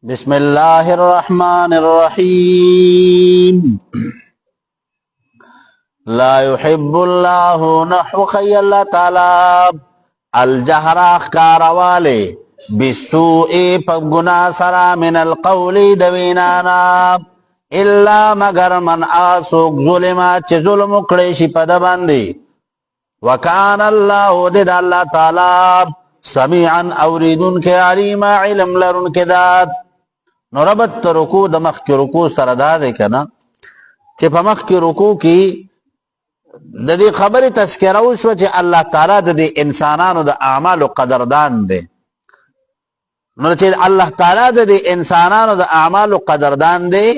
بسم الله الرحمن الرحيم لا يحب الله نحو خي الله تعالى الجهر اخکار والے بالسوء پگنا سرا من القول دوینانا الا مگر من آسوک ظلما چه ظلم کڑیشی پد باندی وکان اللہ دد اللہ تعالی سمیعا اوریدن کے علیما علم لرن کے داد نو ربط رکو د مخ کی رکو سره دا دی کنه چې په مخ کی رکو کی د دې خبرې تذکره وشوه چې الله تعالی د دې انسانانو د اعمالو قدردان دی نو چې الله تعالی د دې انسانانو د اعمالو قدردان دی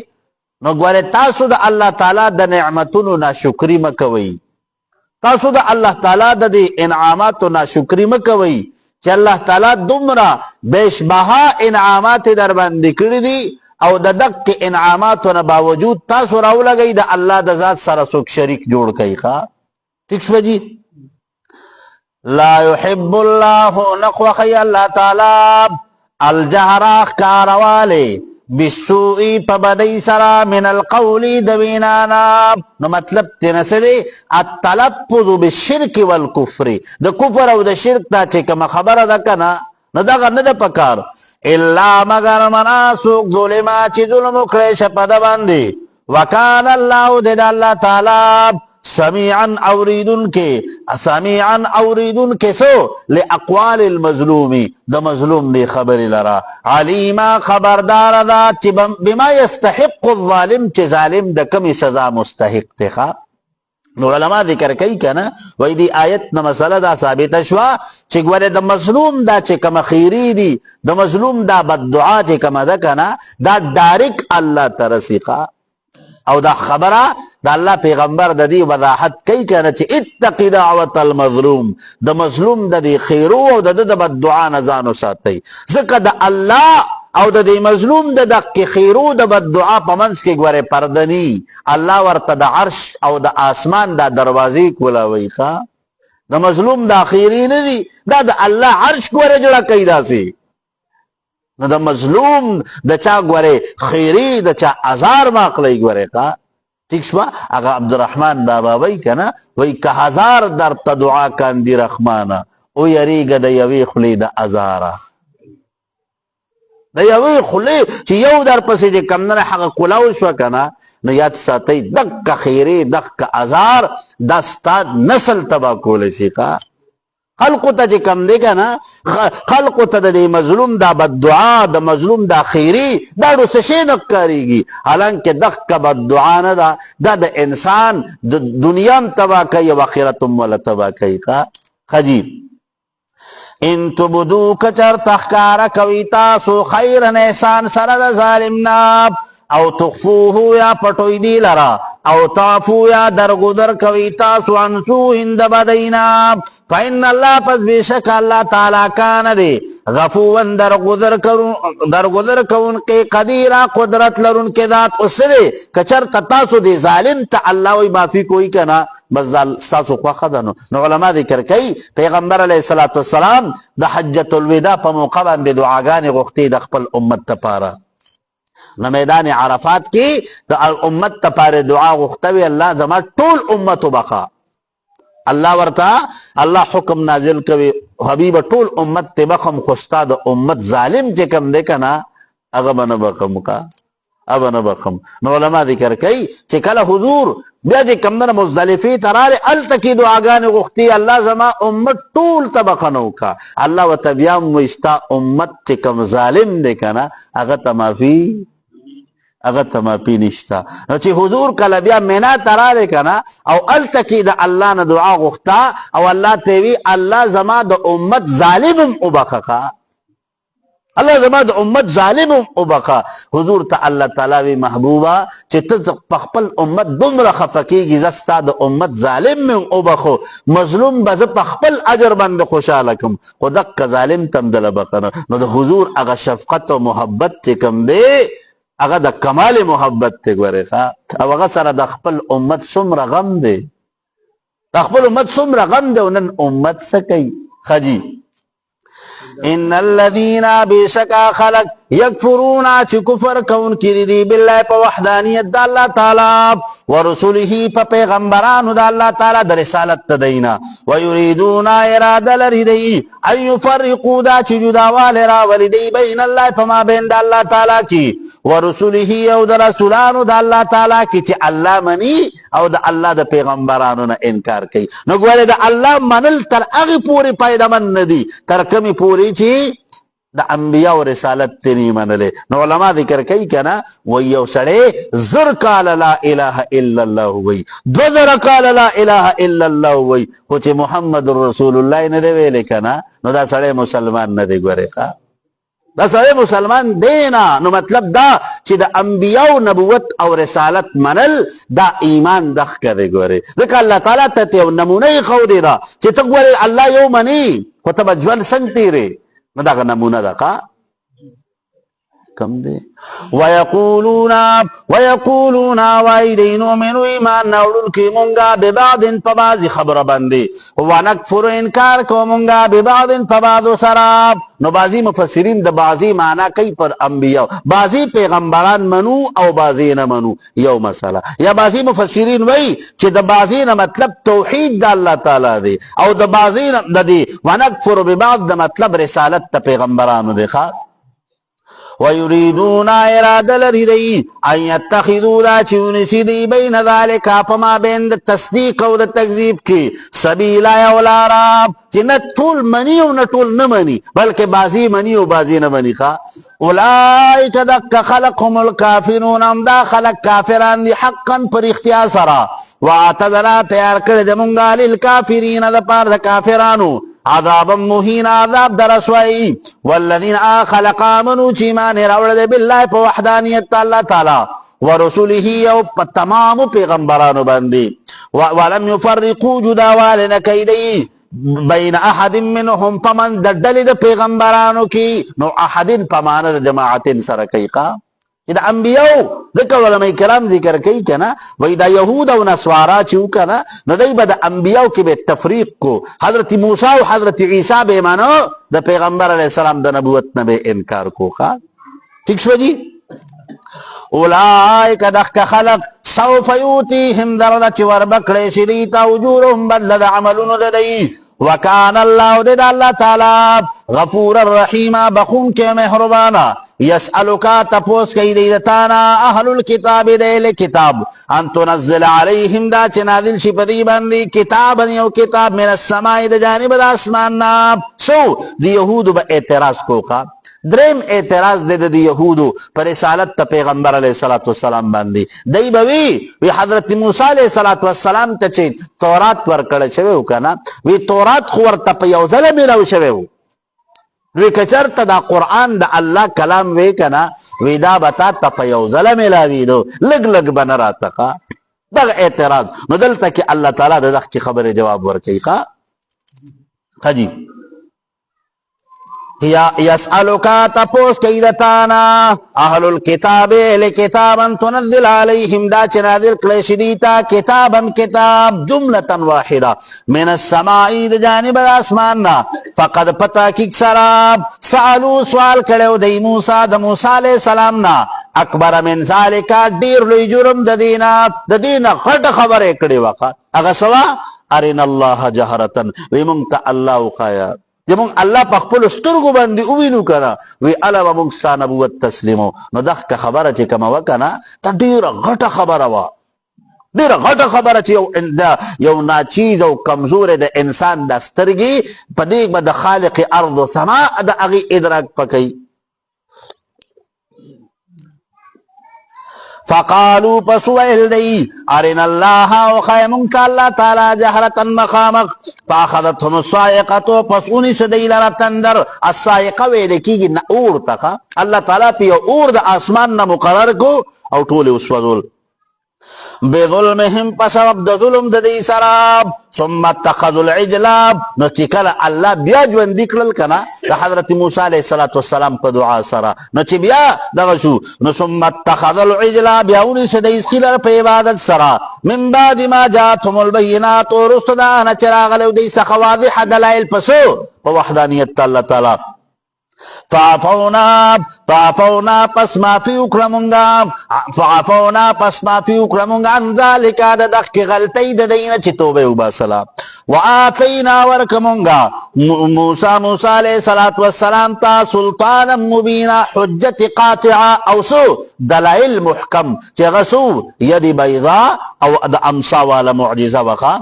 نو ګوره تاسو د الله تعالی د نعمتونو ناشکری مکوئ تاسو د الله تعالی د دې انعاماتو ناشکری مکوئ چې الله تعالی دومره بیشبها انعامات در باندې کړی دي او د دق انعاماتو نه باوجود تاسو راولګئ د الله د ذات سره څوک شریک جوړ کړئ ښا ٹھیک شو جی لا يحب الله نخوخی الله تعالی الجهر اخکار والے بالسوء پبدی سرا من القول دوینانا نو مطلب تنسدی التلفظ بالشرک والکفر د کفر او د شرک تا چې کوم خبره ده کنه نو دغه نه ده پکار الا مگر مناسوک ظلما چې ظلم وکړي شپه ده باندې وکان الله د الله تعالی سمیعا اوریدن کے سو لأقوال المظلومی دا مظلوم دی خبر لرا علیما خبردار دا چی بما یستحق الظالم چی ظالم دا کمی سزا مستحق تخا نو علماء ذکر کئی کنا وی دی آیت نا مسئلہ دا ثابت شوا چی گوارے دا مظلوم دا چی کم خیری دی دا مظلوم دا بددعا چی کم دا کنا دا ڈائرک اللہ ترسیقا او دا خبره دا الله پیغمبر د دې وضاحت کوي کنه چې اتقي دعوت المظلوم د مظلوم د دې خیرو او د بددعا نه ځان وساتئ ځکه د الله او د دې مظلوم د دغه خیرو د بددعا په منځ کې ګوره پردني الله ورته د عرش او د اسمان دا دروازې کولاوي ښا د مظلوم د خیری نه دي دا د الله عرش ګوره جوړه کوي داسي نو د مظلوم د چا ګوره خیری د چا ازار ماقلی ګوره کا ٹھیک شوا اگا عبدالرحمن بابا وی کنا وی که هزار در تدعا کاندی رحمانا او یریگا د یوی خلی د ازارا د یوی خلی چی یو در پسی جی کمدن حق کلاو شوا کنا نو یاد ساتی دک خیری دک ازار دستاد نسل تبا کولشی کا خلقو تا چی کم دے کنا خلقو تا دا مظلوم دا بددعا دا مظلوم دا خیری دا رو سشے نکاری گی حالانکہ دخ کا بددعا ندا دا دا انسان دنیام تبا کئی و آخرتم والا تبا کئی خجیب ان تبدو کچر تخکارا کوی تاسو خیرن احسان سرد ظالمنا او تخفوه یا پټوی دی لرا او تعفو یا درگذر کوي تاسو عن سوء د بدینا فإن الله پس بیشک الله تعالی کان دی غفوا درگذر کون کې قدیر قدرت لرون کې ذات اوس دی کچر تاسو دی ظالم ته الله وی معافی کوئی کنا بس تاسو خو خدانو نو علما ذکر کوي پیغمبر علیه الصلاۃ والسلام د حجۃ الوداع په موقع باندې دعاګانې غوښتي د خپل امت لپاره نو میدان عرفات کی دا امت تپار دعا غختوی اللہ زمان طول امت بقا اللہ ورطا اللہ حکم نازل کوي حبیب طول امت تبقم خستا دا امت ظالم چکم دیکنا اغبن بقم کا ابن بقم نو علماء ذکر کئی چکل حضور بیا جی کمدن مزدلفی ترار التکی دعاگان غختی اللہ زمان امت طول تبقنو کا اللہ و تبیام مجتا امت چکم ظالم دیکنا اغتا مافی اگر تماپی نشتا نو چی حضور کلا بیا مینا ترارے کنا او التکی دا اللہ نا دعا غختا او اللہ تیوی اللہ زما دا امت ظالمم ابقا اللہ زما دا امت ظالمم ابقا حضور تا اللہ تعالی محبوبا چی تز پخپل امت دمر خفکی گی زستا دا امت ظالمم ابقو مظلوم بز پخپل اجر بند خوشالکم خودک کا ظالم تم دل بقنا نو دا حضور اگا شفقت و محبت چکم دے اگر دا کمال محبت تے گورے خواہ او اگر سر دا خپل امت سمر غم دے دا خپل امت سمر غم دے انن امت سکی خجی ان الذين بشکا خلق یکفرون چ کفر کون کی دی بالله په وحدانیت د الله تعالی ورسله په پیغمبرانو د الله تعالی د رسالت تدینا ويريدون اراده لري ان يفرقوا دا چ جداوال را ولدی بین الله فما بین د الله تعالی کی ورسله او د رسولانو د الله تعالی کی چې الله منی او د الله د پیغمبرانو نه انکار کوي نو ګوره د الله منل تر هغه پوری پایدمن ندی تر کمی پوری چې د انبیاء او رسالت تنی منله نو علما ذکر کوي کنه و یو سړی زر قال لا اله الا الله وی دو زر قال لا اله الا الله وی خو چې محمد رسول الله نه دی ویل کنه نو دا سړی مسلمان نه دی ګوره ښا دا سړی مسلمان دینا نو مطلب دا چې د انبیاء او نبوت او رسالت منل دا ایمان دخ کړي ګوره ځکه الله تعالی ته یو نمونه خو دی دا چې ته ګوره الله یو منی خو ته بجوان څنګه تیری نو دا نمونه ده کا کم دی ويقولون وایدین من ایمان نوړل کی مونږه به بعض په بعض خبره باندې ونکفر انکار کو مونږه به بعض په بعض سره نو بعضی مفسرین د بعضی معنا کوي پر انبیاء بعضی پیغمبران منو او بعضی نه منو یو مسله یا بعضی مفسرین وای چې د بعضی نه مطلب توحید د الله تعالی دی او د بعضی نه د دې ونکفر به بعض د مطلب رسالت د پیغمبرانو دی ښا ويريدون اراده لري ان يتخذوا لا چونسي بين ذلك فما بين التصديق او التكذيب کی سبيل او العرب چې نه ټول منی او نه ټول نه منی بلکې بعضی منی او بعضی نه منی ښا اولئک دک خلقهم الكافرون ام دا خلق کافران دي حقا پر اختیار سره واعتذرا تیار کړی د مونږه للکافرین د پاره د کافرانو عذابا مهین عذاب درسوئی والذین خلق آمنو چیمان راوڑ بالله په وحدانیت الله تعالی ورسوله او تمام پیغمبرانو باندې ولم يفرقوا جداوال نکیدی بین احد منهم پمن ددل د پیغمبرانو کی نو احد پمان د جماعت سره کوي دا انبیاء ذکر علماء کرام ذکر کوي کنه وای دا یهود او نصارا چې کنه نو دای به د انبیاء کې به تفریق کو حضرت موسی او حضرت عیسی به مانو د پیغمبر علی السلام د نبوت نه به انکار کو ښا ٹھیک شو جی اولئک دخ خلق سوف یوتیهم درجه وربکړې شری تا اجورهم بدل عملون ددی وکان الله دې الله تعالی غفور الرحیم بخون کې مهربانا يسألك تپوس کوي دې تانا اهل الكتاب دې کتاب ان تنزل عليهم دا چې نازل شي په دې باندې کتاب یو کتاب من السماء د جانب د اسمان نه سو د يهودو به اعتراض کوخه دریم اعتراض د يهودو پر رسالت ته پیغمبر علیه الصلاۃ والسلام باندې دای بوي وی حضرت موسی علیه الصلاۃ والسلام ته چې تورات ورکړل شوی وکنه وی تورات خو ورته په یو ځل میراو شوی وی کچرته دا قرآن د الله کلام وی کنا وی دا بتا ته په یو ځل میلاوي دو لګ لګ بن راته دغه اعتراض نو دلته کې الله تعالی دغه خبره جواب ورکړي ښا خجی یا یسألک تپوس کوي دتانا اهل الكتاب لکتابا تنزل علیهم دا چې نازل کړی شي دیتا کتابا کتاب جمله واحده من السماء د جانب د اسمان نه فقد پتا کی سراب سالو سوال کړو د موسی علیه السلام نه اکبر من ذالک ډیر لوی جرم د دینه غټ خبره کړي وکړه هغه سوا ارین الله جهرتن وی مونږ ته الله خیا جمون الله په خپل سترګو باندې ووینو کنه وی الا ومن نبوت تسلیمو نو دغه خبره چې کوم وکنه ته ډیره غټه خبره وا ډیره غټه خبره چې یو ناچیز او کمزور د انسان د سترګي په دې د خالق ارض او سما د هغه ادراک پکې فقالوا پسوئل دی ارن الله او خیمونک اللہ تعالی جہرتن مخامق فاخذتهم الصائقه پسونی سدی لرا تندر الصائقه ویلکی گی اور تکا اللہ تعالی پی اور د آسمان نہ مقرر کو او ټول وسوذل بظلمهم پسبب د ظلم د دې سراب ثم اتخذوا العجل نو چې کله الله بیا ژوند کړل کنه د حضرت موسی علیه السلام په دعا سره نو چې بیا دغه شو نو ثم اتخذوا العجل بیا ونیسه د اسکیلر په عبادت سره من بعد ما جاءتهم البينات ورستدا نه چراغ له دې څخه واضح دلایل په وحدانیت الله تعالی. فعفونا پس معفی اکرمونگا عن ذالکا دا دخ غلطی دا دینا چی توبه و باسلا. وآتینا ورکمونگا موسیٰ علیہ السلام تا سلطانا مبینا حجت قاطعا او سو دلائل محکم چی غسو ید بیضا او دا امسا والا معجزہ وقا.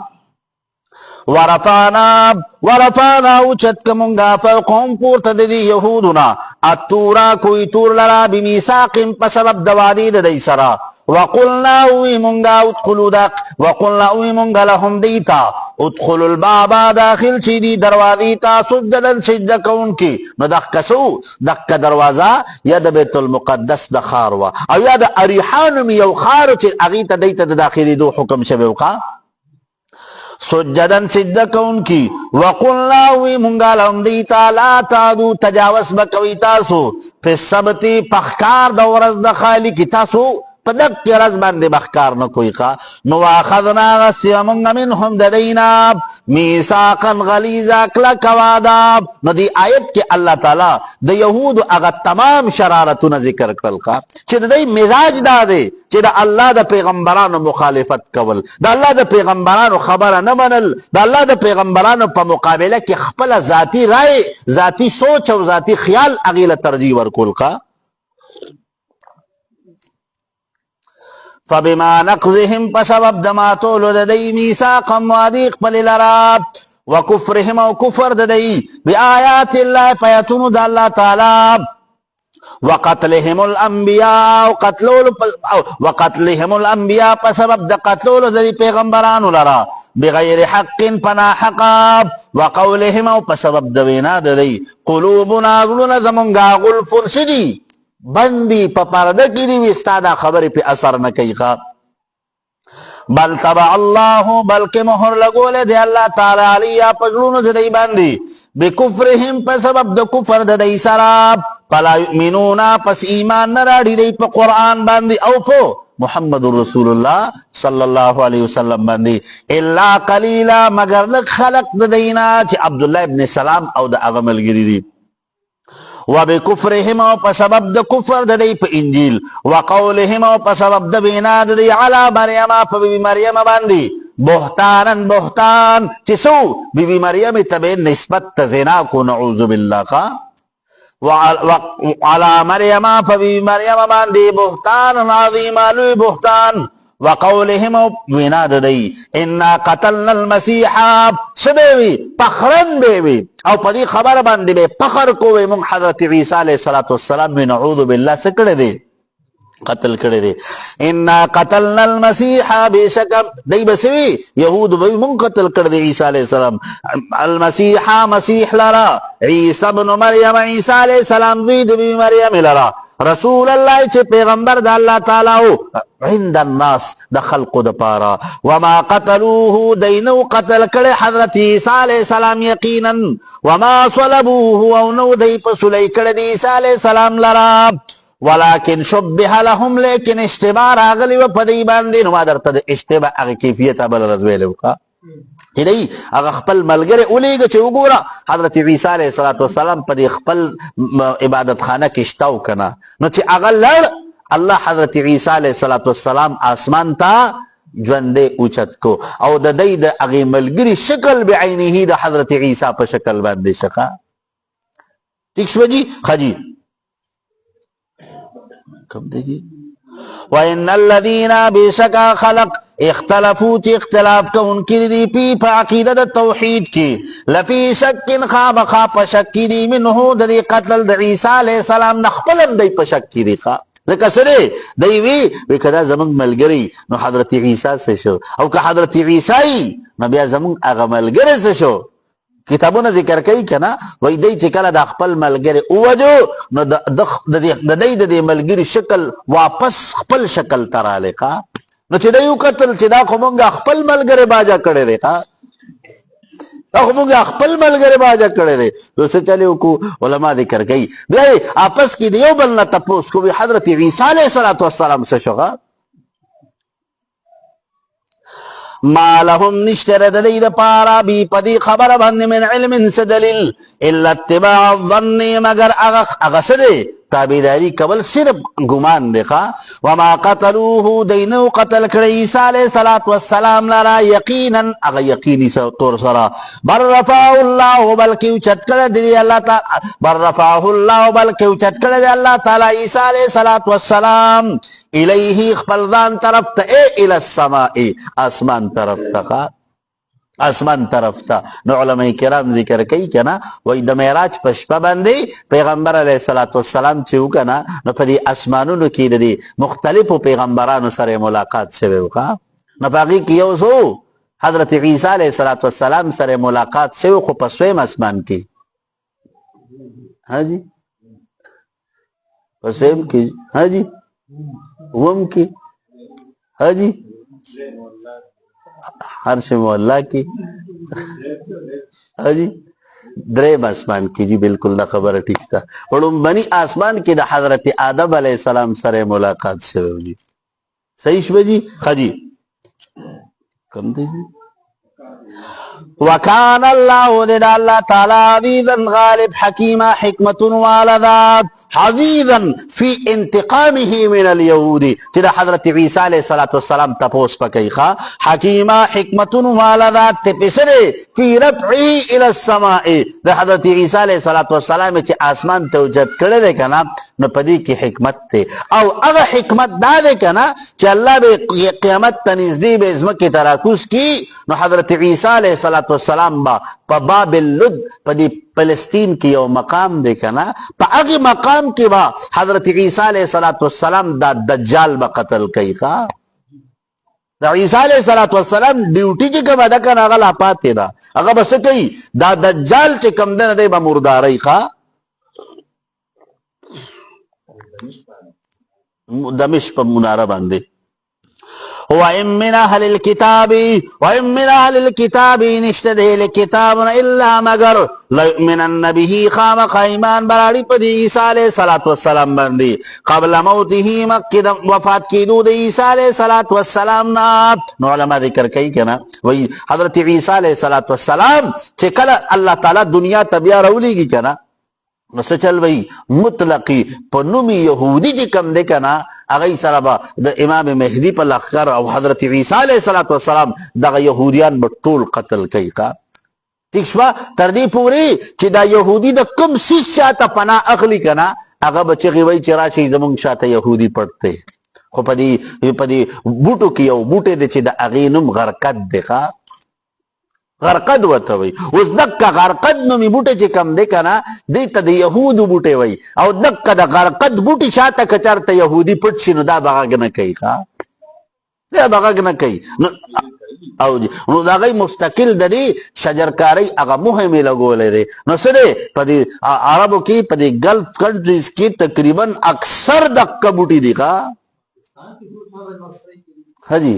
ورفانا اوچت کمونگا فوقهم پورتا دی یهودنا التورا کوئی تور لرا بمیساقم پسبب دوادی دی سرا. وقلنا اوی منگا لهم دیتا ادخلوا البابا داخل چی دی دروازیتا سجدن سجدہ کون کی. نو دخ کسو دخ دروازہ یا دا بیت المقدس دا خاروا او یا دا اریحانم یو خارو چی اغیتا دیتا دا داخلی دو حکم شبیوکا سجدن سجدہ کون کی. وقلنا وی منگا لهم دیتا لا تعدو تجاوز بکوی تاسو پی سبتی پخکار دورز دا خالی کی تاسو پدک کی رز بندی بخکار نکوی کا. نواخذنا غسی ومنگا منهم ددینا میساقا غلیظا کلک وادا. نو دی آیت کی اللہ تعالی دا یہود اگا تمام شرارتون ذکر کرل کا چی دا دی مزاج دا دے چی دا اللہ دا پیغمبرانو مخالفت کول دا اللہ دا پیغمبرانو خبر نمنل دا اللہ دا پیغمبرانو پا مقابلہ کی خپل ذاتی رائے ذاتی سوچ و ذاتی خیال اغیل ترجیح ورکول کا. فبما نقضهم پسبب دماتولو ددی میساقم وادیق پلی لراب وکفرهم و کفر ددی بی آیات اللہ پیتونو دا اللہ تعالی وقتلهم الانبیاء پسبب دا قتلولو ددی پیغمبرانو لرا بغیر حق پنا حقاب وقولهم و پسبب دوینا ددی قلوبنا ظلنا زمونگا غلفن شدی بندی پا پردہ کی دیوی استادا خبری پی اثر نکی خواب. بل تبع اللہ بلکہ مہر لگولے دے اللہ تعالی علیہ پجلون دے بندی بکفرہم پا سبب دا کفر دے سراب پلا یؤمنونا پس ایمان نراڑی دے پا قرآن بندی او پو محمد رسول اللہ صلی اللہ علیہ وسلم بندی اللہ قلیلا مگر لک خلق دینا چی عبداللہ ابن سلام او دا اغمل گری دی. وبکفرهم و پسبب دا کفر دا دی پا انجیل وقولهم و پسبب دا بینا دا دی علا مریم پا بی مریم باندی بہتانن بہتان چسو بی مریم تبین نسبت تزنا کو نعوذ باللہ کا. وعلا مریم پا بی مریم باندی بہتان عظیم علوی بہتان وقولهم بینا دا دی انا قتلنا المسیحا سبیوی پخرن بیوی او پدی خبر باندی بے پخر کوئی من حضرت عیسیٰ علیہ السلام من نعوذ باللہ سے کڑے دے قتل کڑے دے. انا قتلنا المسیحا بے شکم دی بسوی یہود بی من قتل کڑ دے عیسیٰ علیہ السلام المسیحا مسیح لرا عیسیٰ بن مریم عیسیٰ علیہ السلام زید بی مریم لرا رسول اللہ چے پیغمبر دا اللہ تعالیٰ عند الناس دا خلق دا پارا. وما قتلوه دینو قتل کڑے حضرت عیسیٰ علیہ السلام یقینا وما صلبوه او نو دی پسولی کڑے دی عیسیٰ علیہ السلام لرا ولیکن شبہ لهم لیکن اشتبار آگلی و پدی باندی نما در تد اشتبہ اگی کیفیت بل رضویلے وکا چی دی اگا خپل ملگر اولی گا چی اگورا حضرت عیسیٰ علیہ السلام پدی خپل عبادت خانہ کشتاو کنا نو چی اگا لڑ اللہ حضرت عیسیٰ علیہ السلام آسمان تا جوندے اوچت کو او دا دی دا اگی ملگری شکل بعینی ہی دا حضرت عیسیٰ پا شکل باندے شکا. ٹھیک شو جی خجی کم دے جی. وَإِنَّ الَّذِينَ بِشَكَا خَلَقْ اختلفو چی اختلاف کا ان کی دی پی پا عقیدت توحید کی لفی شکن خواب خواب پا شکی دی منہو دی قتل دی عیسیٰ علیہ السلام نخپلم دی پا شکی دی خواب ذکر سرے دی وی کدا زمان ملگری نو حضرت عیسیٰ سے شو او کہ حضرت عیسیٰ نو بیا زمان اغا ملگری سے شو کتابونا ذکر کئی کنا وی دی چکل دا خپل ملگری اوجو نو دا دی ملگری شکل واپس خپل شکل ترالے کا نو چی دیو قتل چی دا خمونگا خپل ملگر باجا کڑے دے دا خمونگا خپل ملگر باجا کڑے دے تو سے چلے کو علماء ذکر گئی بھائی آپس کی دیو بلنا تپوس کو بھی حضرت عیسیٰ علیہ السلام سے شغا ما لهم نشتر د دې لپاره بي پدی خبر باندې من علم سدلیل الا اتباع الظن مگر هغه سده تابعداری کول صرف ګمان دی ښا وما قتلوه دینو قتل کړی عیسی علیه الصلاۃ والسلام لرا یقینا هغه یقیني طور سره بل رفعه الله بلکې اوچت کړی دی الله تعالی بل رفعه الله بلکې اوچت کړی دی الله تعالی عیسی علیه الصلاۃ والسلام الیه خپل ځان طرف ته الی السماء اسمان طرف ته اسمان طرف ته نو علماء کرام ذکر کوي کنه وای د معراج په شپه باندې پیغمبر علیه الصلاۃ والسلام چې وکنه نو په دې اسمانونو کې د مختلفو پیغمبرانو سره ملاقات شوی وکا نو باقي کې یو سو حضرت عیسی علیه الصلاۃ والسلام سره ملاقات شوی خو په سویم اسمان کې ها جی په سویم کې ها جی وم کې ها جی عرش مولا کی جی دریم آسمان کی جی بالکل دا خبر ٹھیک تھا وڑم بنی آسمان کی دا حضرت آدم علیہ السلام سره ملاقات شوی جی صحیح شوی جی خجی کم دی جی وکان الله لدى الله تعالى عزيزا غالب حكيما حكمة والذات عزيزا في انتقامه من اليهود چې حضرت عيسى عليه الصلاة والسلام تپوس پکې ښا حكيما حكمة والذات تپسره في رفعه الى السماء د حضرت عيسى عليه الصلاة والسلام چې اسمان ته اوچت کړی دی کنه نو پدې کې حکمت ته او هغه حکمت دا دی کنه چې الله به قیامت ته نږدې به ځمکې ته راکوز کی نو حضرت عيسى عليه الصلاة والسلام با په باب اللد په دې فلسطین کې یو مقام دی کنه په هغه مقام کې با حضرت عیسی علیه السلام دا دجال به قتل کوي ښا دا عیسی علیه السلام ډیوټي چې کومه ده کنه هغه لا پاتې ده هغه بس کوي دا دجال چې کوم ده دی به مرداري ښا دمشق په مناره باندې وَإِن مِّنْ أَهْلِ الْكِتَابِ نِشْتَ دَهِلِ كِتَابٌ إِلَّا مَگَرْ لَيُؤْمِنَنَّ بِهِ خَامَخَا ایمان براړي په عیسی علیه السلام باندې قبل موته مکه وفات کېدو د عیسی علیه السلام نه نو علما ذکر کوي کنه وای حضرت عیسی علیه السلام چې کله الله تعالی دنیا ته بیا راولېږي کنه نو څه چل وای مطلقي په نومي يهودي چې کم دی کنه هغه سره به د امام مهدي په لښکر او حضرت عیسی علیه السلام دغه يهوديان به ټول قتل کوي ٹھیک شوه تر دې پورې چې دا يهودي د کوم څیز شاته پناه اخلي کنه هغه به چغې وایي چې راشئ زمونږ شاته يهودي پټ دی خو په دې بوټو کې یو بوټی دی چې د هغې نوم غرقد دی غرقد وته وي اوس دکه غرقد نومي بوټی چې کم دی کنه دې ته د یهودو بوټی وي او دکه د غرقد بوټي شاته که چېرته یهودي پټ شي نو دا به غږ نه کوي دا به غږ نه کوي او نو د هغې مستقل د دې شجرکارۍ هغه مهم یې لګولی دی نو څه دی په دې عربو کې په دې ګلف کنټریز کې تقریبا اکثر دکه بوټي دي ښه جي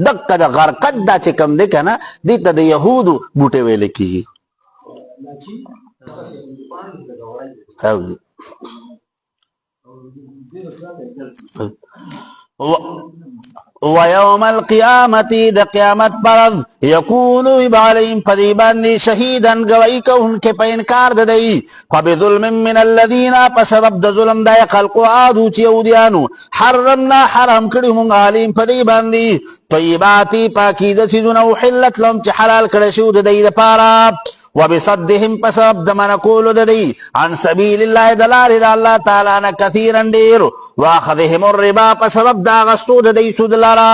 دکه د غرقد دا چې کم دی کنه دې ته د یهودو بوټی ویل کېږي ويوم القيامة د قیامت پرز یکونو علیهم پدی باندې شهیدا گواہی کوونکی په انکار د دی فبظلم من الذین په سبب د ظلم د خلقو عادو چې یهودیانو حرمنا حرام کړي مونږ علیهم پدی باندې طیبات پاکیزه څیزونه احلت لهم چې حلال کړي شو د دی لپاره وبصدهم پسبب د من کولو د دی عن سبیل الله د لارې د الله تعالی نه کثیرا ډېر واخذهم الربا پسبب د غصو د دی سود لرا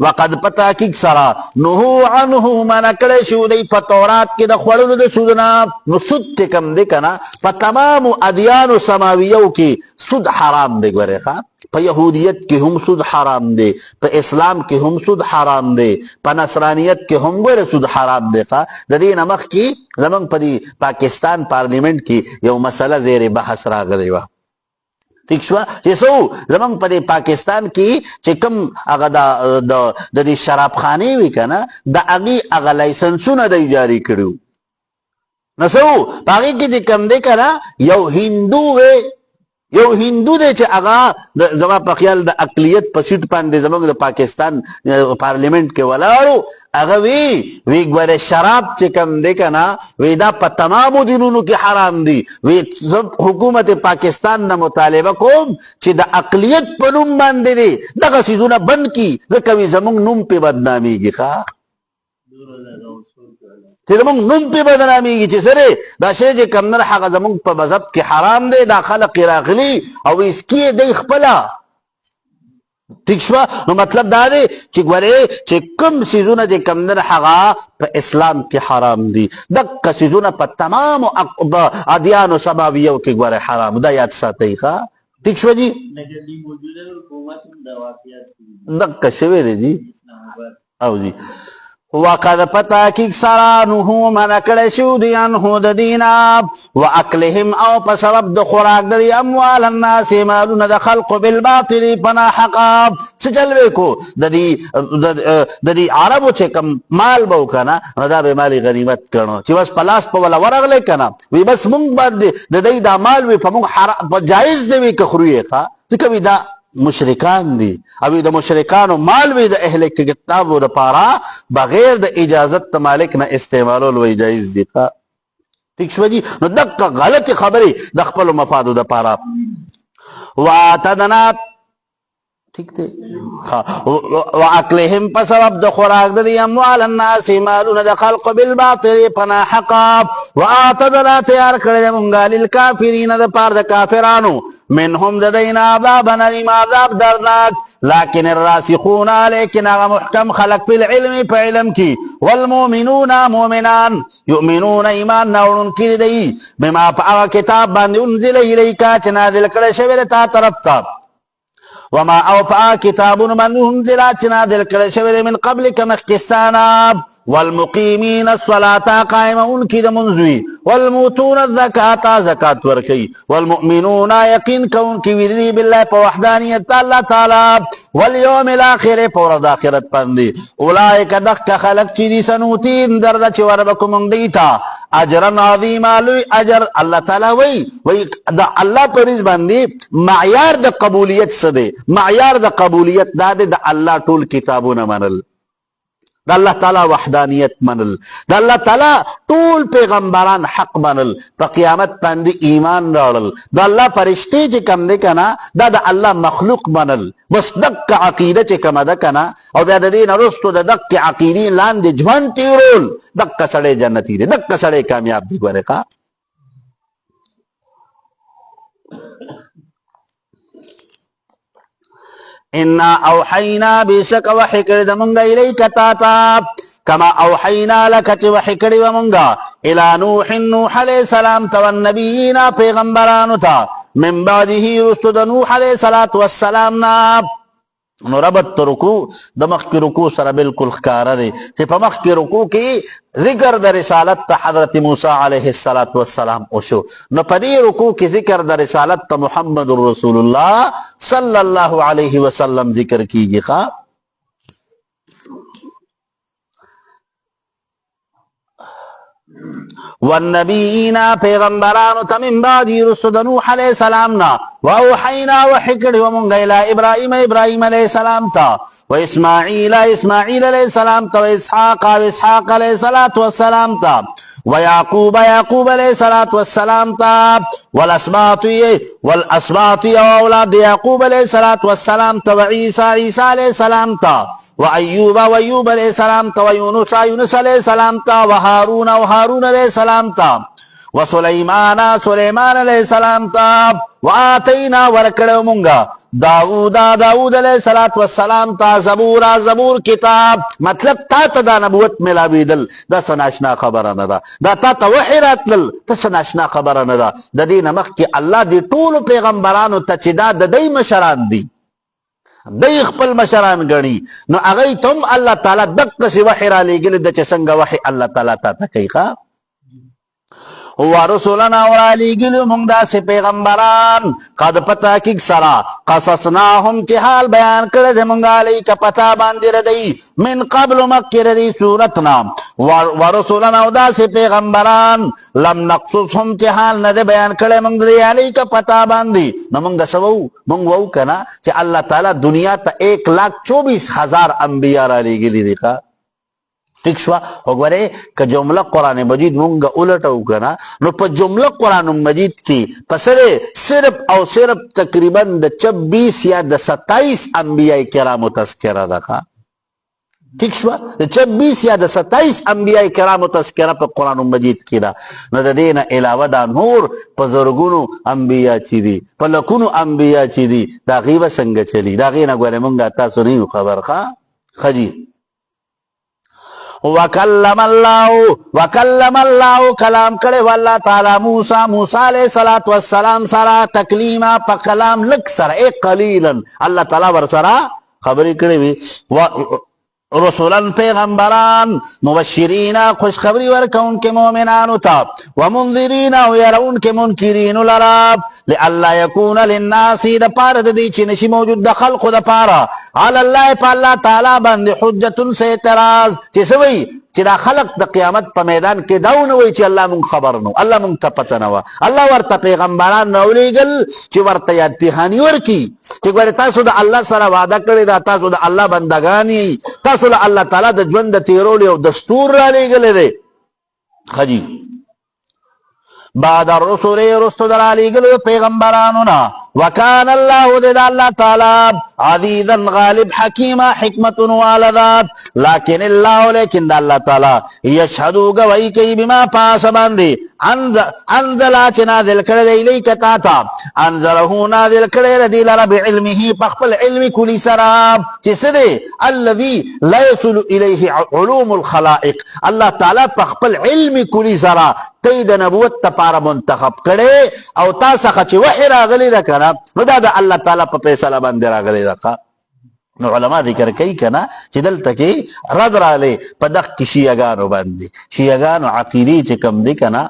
وقد پتاکیک سرا نهو عنه من کړي شو دی په تورات کې د خوړلو د سود نه نو سود چې کم دی کنه په تمام ادیان سماویو کې سود حرام دی ګوره په یهودیت کې هم سود حرام دی په اسلام کې هم سود حرام دی په نصرانیت کې هم ګوره سود حرام دی د دې نه مخکې زمونږ په دې پاکستان پارلیمنت کې یو مسله زیر بحث راغلی وه ٹھیک شوه چې څو زمونږ په دې پاکستان کې چې کوم هغه د دې شرابخانې وي که نه د هغې هغه لایسنسونه دی جاري کړي نو څه په هغې کې چې کوم دی که نه یو هندو وی یو هندو دی چې هغه زما په خیال د اقلیت په سیټ باندې زموږ د پاکستان پارلیمنت کې ولاړو، هغه وی ګوره شراب چې کم دی که نه، وی دا په تمامو دینونو کې حرام دی. وی حکومت پاکستان نه مطالبه کوم چې د اقلیت په نوم باندې دی دغه څیزونه بند کړي، ځکه وی زموږ نوم پې بدنامېږي. ښه چې زموږ نوم پې بدنامېږي چې سره دا شی چې کم نه هغه زموږ په مذهب کې حرام دی، دا خلق یې راغلي او اسکي دی خپله. ٹھیک شوه؟ نو مطلب دا دی چې ګورې چې کوم څیزونه چې کم نه هغه په اسلام کې حرام دي، دغه څیزونه په تمامو ادیانو سماویو کې ګوره حرام، دا یاد ساتئ. ښه ٹھیک شوه جی؟ دغه شوی دی جی. او جی وقد پتا کی سرانو من کړه شو دی انه د دینا واکلهم او په سبب د خوراک د اموال الناس مالون د خلق بالباطل پنا حقاب چلوي کو د دې عربو چې کم مال بو کنه دا به مالی غنیمت کړو چې بس پلاس په ولا ورغله کنه وی بس مونږ باندې د دې د مال وی په مونږ حرام جایز دی وی که خروي ښه ځکه دا مشرکان دي او د مشرکانو مال وی د اهل کتابو د پاره بغیر د اجازت مالک نه استعمالول وی جایز دي. ٹھیک شو جی؟ نو دغه غلط خبري د خپل مفادو د پاره واتدنا ٹھیک دی. واکلهم په سبب د خوراک د اموال الناس مالون د خلق بالباطل پنا حقاب واتدنا تیار کړل مونږه للکافرین د پاره د کافرانو منهم د دین عذاب نلیم عذاب درناک لكن الراسخون لیکن هغه محکم خلق په علم په علم کې والمؤمنون مؤمنان یؤمنون ایمان ناوړون کې دی بما په کتاب باندې انزل الیک چې نازل کړی شوی تا طرف ته وما اوفا کتابون من انزل چې نازل کړی شوی من قبل مخکستانا والمقیمین الصلاة قائمون کی د منزوی والموتون الزکاة زکات ورکی والمؤمنون یقین کون کی ویدی بالله په وحدانیت الله تعالی والیوم الاخر په ورځ د آخرت باندې اولئک دک خلق چې دي سنوتین درده چې وربکم دیتا اجرا عظیما لوی اجر. الله تعالی وی د الله پرز باندې معیار د قبولیت څه دی؟ معیار د قبولیت دا دی د الله ټول کتابونه منل، د الله تعالی وحدانیت منل، د الله تعالی ټول پیغمبران حق منل، په قیامت باندې ایمان راوړل، د الله فرشتي چې کم دی کنه دا د الله مخلوق منل. بس دغه عقیده چې کومه ده کنه او بیا د دې نه وروسته د دغه عقیدې لاندې ژوند تېرول دغه سړی جنتي دی، دغه سړی کامیاب دی. ګورې ښه انا اوحینا بشک وحی کړی د مونږه الیک تا ته کما اوحینا لک چې وحی کړی و مونږه الی نوح علیه السلام ته والنبیین پیغمبرانو ته من بعده رسل د نوح علیه السلام نا. نو ربط رکوع د مخکې رکوع سره بالکل ښکاره دی چې په مخکې رکوع کې ذکر د رسالت ته حضرت موسی علیه السلام وشو، نو په دې رکوع کې ذکر د رسالت ته محمد رسول الله صلی الله علیه وسلم ذکر کیږي. ښا والنبیین پیغمبرانو ته من بعد رسل د نوح علیه السلام نا واوحینا وحی کړی ومونږه الی ابراهیم علیه السلام ته و اسماعیل علیه السلام ته و اسحاق علیه السلام ته و یعقوب علیه السلام ته والاسباط او اولاد یعقوب علیه السلام ته و عیسی علیه السلام ته و ایوب علیه السلام ته و یونس علیه السلام ته و هارون علیه السلام ته و سلیمان علیه السلام ته و آتینا ورکړو مونږه داود علیه السلام ته زبور کتاب. مطلب تا ته دا نبوت ملاویدل دا سناشنا خبره نه ده، دا تا ته وحی راتلل ته سناشنا خبره نه ده. د دې نه مخکې الله دې ټولو پیغمبرانو ته چې دا د دوی مشران دي، دی خپل مشران ګڼي، نو هغوی ته هم الله تعالی دقسې وحی را لېږلی ده چې څنګه وحی الله تعالی تا ته کوي. ورسولنا ورالیگلو مونږ داسې پیغمبران قد پتا کیک سرا قصصناهم چې حال بیان کړی دی مونږ علیک پتا باندې ردی من قبل مکر دی صورتنا ورسولنا او داسې پیغمبران لم نقصصهم چې حال نه دی بیان کړی مونږ دی علیک پتا باندې نو مونږ د سوو مونږ وو کنه چې الله تعالی دنیا ته 1,24,000 انبیا را لیږلي دي ښه ٹھیک شوا وګوره که جمله قرآن مجید مونږ الټو کنه نو په جمله قرآن مجید کې پسره صرف او صرف تقریبا د 26 یا د 27 انبیاء کرامو تذکرہ ده ٹھیک شوا د 26 یا د 27 انبیاء کرامو تذکرہ په قرآن مجید کې ده نو د دې نه علاوه دا نور په زرګونو انبیاء چې دي په لکونو انبیاء چې دي دا غیبه څنګه چلی دا غي نه ګوره مونږ تاسو نه خبر ښه خجی وکلم الله کلام کړي والله تعالی موسی علیہ الصلوۃ والسلام سره تکلیما په کلام لک سره قلیلا الله تعالی ور سره خبرې کړې وي رسولان پیغمبران مبشرین خوشخبری ورکون کے مومنانو تا ومنذرین او یرون کے منکرین لراب لئلا یکون للناس دا پارد دی چی نشی موجود دا خلق دا پارا علی اللہ پا اللہ تعالی بند حجت سے اعتراض چی سوئی چی دا خلق دا قیامت پا میدان کے داونوی چی اللہ من خبر نو اللہ من تپتنو اللہ ورطا پیغمبران نولیگل چی ورطا یادتحانی ورکی چی گوری تاسو دا اللہ سر وعدہ کردی دا تاسو دا اللہ بندگانی تاسو دا اللہ تعالی دا جوند تیرولی و دستور را لیگل دے خجی بعد الرسول رستو در لیگل پیغمبرانونا وکان اللہ دے دا اللہ تعالی عزیزا غالب حکیما حکمت والذات لیکن اللہ لیکن دا اللہ تعالی یشہدو گوئی کئی بما پاس باندے انزلا چه نازل کرده الیک تاتا انزلہو نازل کرده دی لرا بعلمه پخپل علم کلی سراب چه ده الذي لا يصل الیه علوم الخلائق اللہ تعالی پخپل علم کلی سرا تید نبوت تپارا منتخب کرده او تاسا خچ وحی راغلی دا کنا نو دا اللہ تعالی پا پیسالا باندے راغلی دا نو علماء ذکر کئی کنا چی دلتا کی رد را لے پا دق کی شیعگانو باندی شیعگانو عقیدی چی کم دی کنا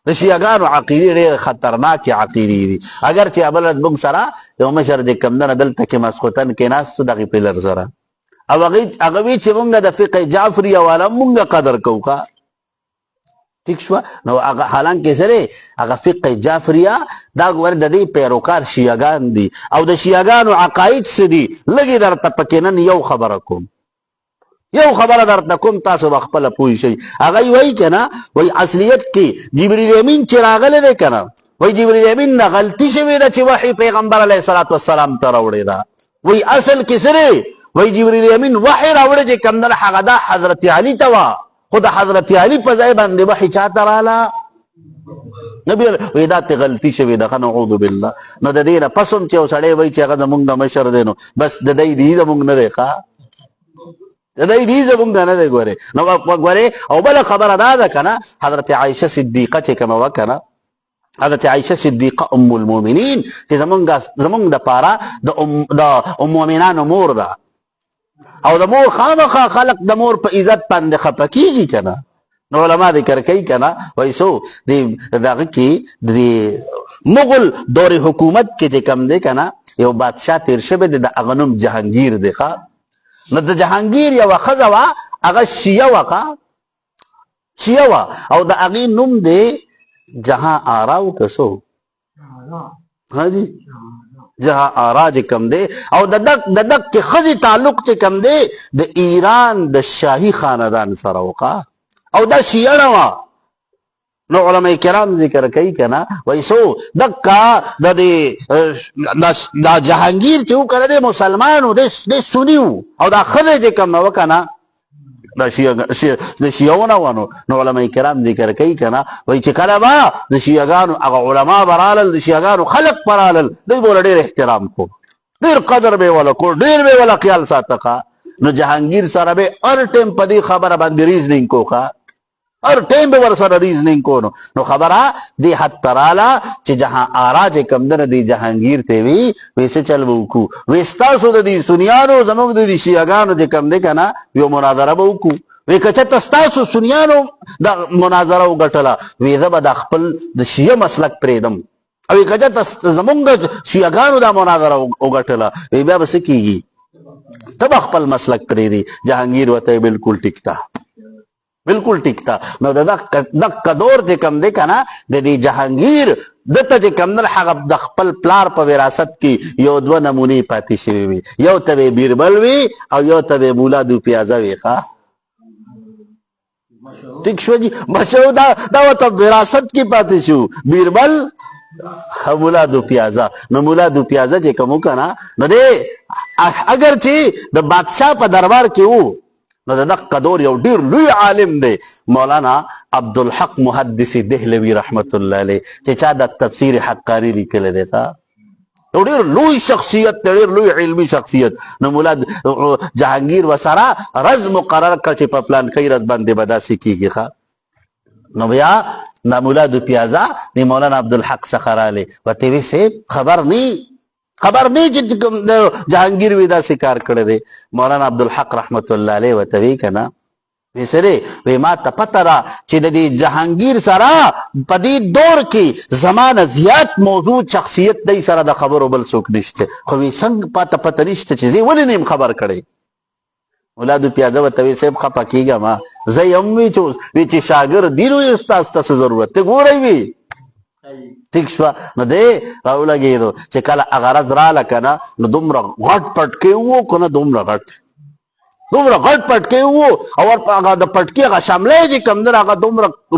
د شیعگانو عقیدی ډیر خطرناک عقیدی دی اگر چې ابلت بنگ سرا یو مشر د کمدن دلته کې مسخوتن کې ناس دغه پیلر سره او هغه وی چې مونږ د فقه جعفری والا مونږ قدر کوکا ٹھیک شو نو هغه حالانکه سره هغه فقه جعفریه دا ور د دې پیروکار شیعگان دي او د شیعگانو عقاید سدي لګي درته پکینن یو خبره کوم یو خبره درته کوم تاسو خپل پوي شي هغه وای کنه وای اصلیت کې جبرئیل امین چې راغله ده کنه وای جبرئیل امین نه غلطی شوی ده چې وحی پیغمبر علیه الصلاۃ والسلام ته راوړی ده وای اصل کې سره وای جبرئیل امین وحی راوړی چې کمنه هغه ده حضرت علی ته وا خود حضرت علی په ځای باندې وحی چاته رااله نبی وای دا ته غلطی شوی ده نعوذ بالله نو د دې نه پسوم چې وسړی وای چې هغه زمونږ د مشر دینو بس د دې دی زمونږ نه دی ښا دای دی زمونږ نه دی ګوره نو ګوره او بل خبره ده کنه حضرت عائشه صدیقه چې کوم وکنه حضرت عائشه صدیقه ام المؤمنین چې زمونږ د پاره د ام المؤمنان مور ده او د مور خامخا خلق د مور په عزت باندې خپکیږي کنه نو علماء ذکر کوي کنه وایسو دغه کې د مغل دور حکومت کې چې کم دی کنه یو بادشاہ تیر شوی د اغنم جهانگیر دی ښا نو د جهانگیر یو خزه وا هغه شیعه وا او د هغې نوم دی جهان آرا و کسو ها جی جهان آرا چې کم دی او د دک کې ښځې تعلق چې کم دی د ایران د شاهي خاندان سره وکا او دا شیعه وا نو علماء کرام ذکر کوي کنه وایسو دکا د جهانگیر چې وکړه د مسلمانو د سنیو او دا خزه چې کم نو کنه دا شیعونه ونه نو علماء کرام ذکر کوي کنه وای چې کله با د شیعاګانو هغه علما برالل د شیعاګانو خلق برالل دوی بوله ډیر احترام کو ډیر قدر به ولا کو ډیر به ولا خیال ساتقه نو جهانگیر سره به هر ټیم په دې خبره باندې ریزنینګ کوکا اور ٹیم به ور سره ریزنینګ کو نو خبره دی حد تراله چې جهان آرا چې کم در دی جهانگیر ته وی ویسه چل وکو وستا سو د دې سنیانو زموږ د دې شیعاګانو چې کم دی کنه یو مناظره وکو وی کچه تستاسو سنیانو دا مناظره وګټله وی زه به د خپل د شیعه مسلک پرېږدم او وی کچه زمونږ شیعهګانو دا مناظره وګټله وی بیا به څه کېږي ته به خپل مسلک پرېږدي جهانګیر ورته بالکل ټیک ده بالکل ټیک ده نو دغه دور چې کوم دی که نه د دې جهانګیر دته چې کوم دی هغه د خپل پلار په وراثت کې یو دوه نمونې پاتې شوي وي یو ته به بیربل وي او یو ته به مولا دو پیازه وي ٹھیک شو جی مشهور دا ورته وراثت کې پاتې شو بیربل مولا دو پیازه نو مولا دو پیازه چې کوم کنه نو دې اگر چې د بادشاہ په دربار کې وو نو دغه دور یو ډیر لوی عالم دی مولانا عبدالحق محدث دهلوي رحمت الله علیه چې چا د تفسیر حقانی لیکلی دی یو ډیر لوی شخصیت ډیر لوی علمی شخصیت نو مولا جهانګیر وسره رز مقرر کړ چې په پلان کې رز باندې به داسې کېږي نو بیا د مولا دو پیازه د مولانا عبدالحق څخه رالی ورته وی صاحب خبر نه چې جهانګیر وی داسې کار کړی دی مولانا عبدالحق رحمت الله علیه ورته وی که نه وی سره وی ما ته پته را چې د دې جهانګیر سره په دې دور کې زمانه زیات موجود شخصیت دی سره د خبرو بل څوک نشته خو وی څنګه پته نشته چې زه ولې نیم خبر کړی مولا دو پیازه ورته وی صاحب خفه کېږم زه یم وی چې شاګرد دی نو استاد ته څه ضرورت دی ګورئ وی ٹھیک شو نو دی راولګېدو چې کله هغه ورځ راله که نه نو دومره غټ پټکې وو که نه دومره غټ پټکې وو او هغه د پټکې هغه شملی چې کوم دی هغه